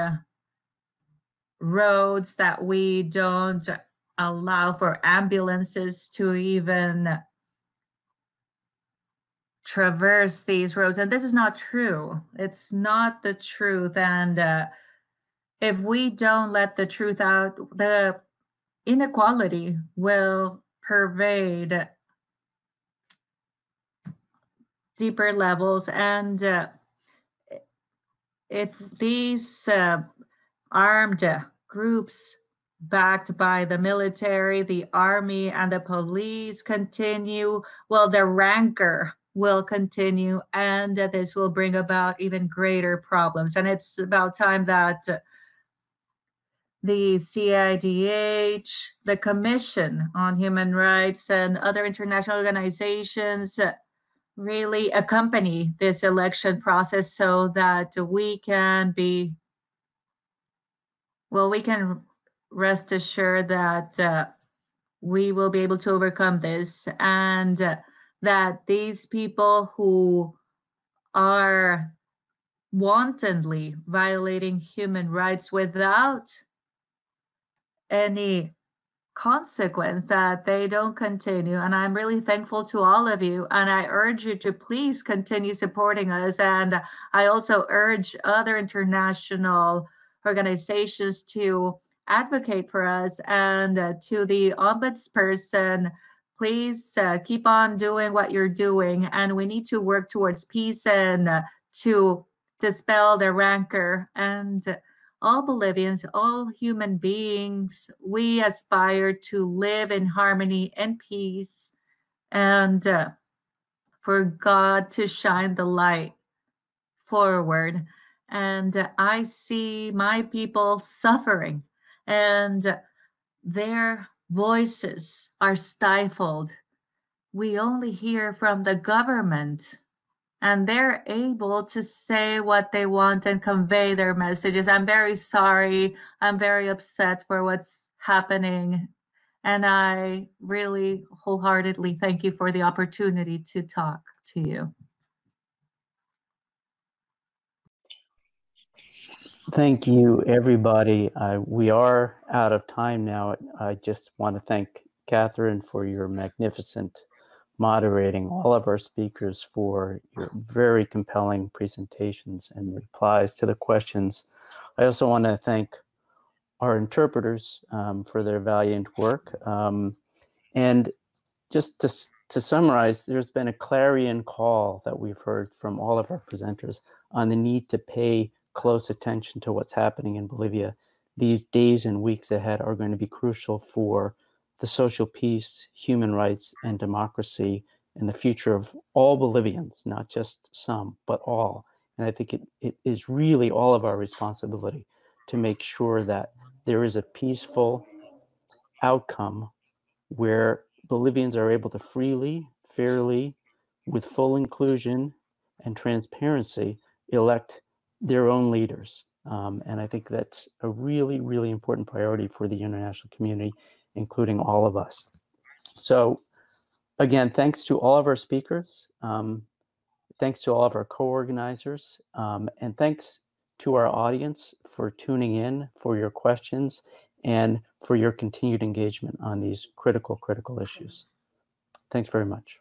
roads, that we don't allow for ambulances to even traverse these roads. And this is not true. It's not the truth. And if we don't let the truth out, the inequality will pervade deeper levels. And if these armed groups backed by the military, the army, and the police continue, well, the rancor will continue, and this will bring about even greater problems. And it's about time that the CIDH, the Commission on Human Rights, and other international organizations really accompany this election process so that we can rest assured that we will be able to overcome this, and that these people who are wantonly violating human rights without any consequence, that they don't continue. And I'm really thankful to all of you, and I urge you to please continue supporting us. And I also urge other international organizations to advocate for us. And to the ombudsperson, please keep on doing what you're doing. And we need to work towards peace and to dispel the rancor. And all Bolivians, all human beings, we aspire to live in harmony and peace, and for God to shine the light forward. And I see my people suffering, and their voices are stifled. We only hear from the government, and they're able to say what they want and convey their messages. I'm very sorry. I'm very upset for what's happening. And I really wholeheartedly thank you for the opportunity to talk to you. Thank you, everybody. We are out of time now. I just want to thank Catherine for your magnificent moderating, all of our speakers for your very compelling presentations and replies to the questions. I also want to thank our interpreters for their valiant work. And just to summarize, there's been a clarion call that we've heard from all of our presenters on the need to pay close attention to what's happening in Bolivia. These days and weeks ahead are going to be crucial for the social peace, human rights, and democracy, and the future of all Bolivians, not just some, but all. And I think it is really all of our responsibility to make sure that there is a peaceful outcome where Bolivians are able to freely, fairly, with full inclusion and transparency, elect their own leaders. And I think that's a really, really important priority for the international community, including all of us. So again, thanks to all of our speakers, thanks to all of our co-organizers, and thanks to our audience for tuning in, for your questions, and for your continued engagement on these critical issues. Thanks very much.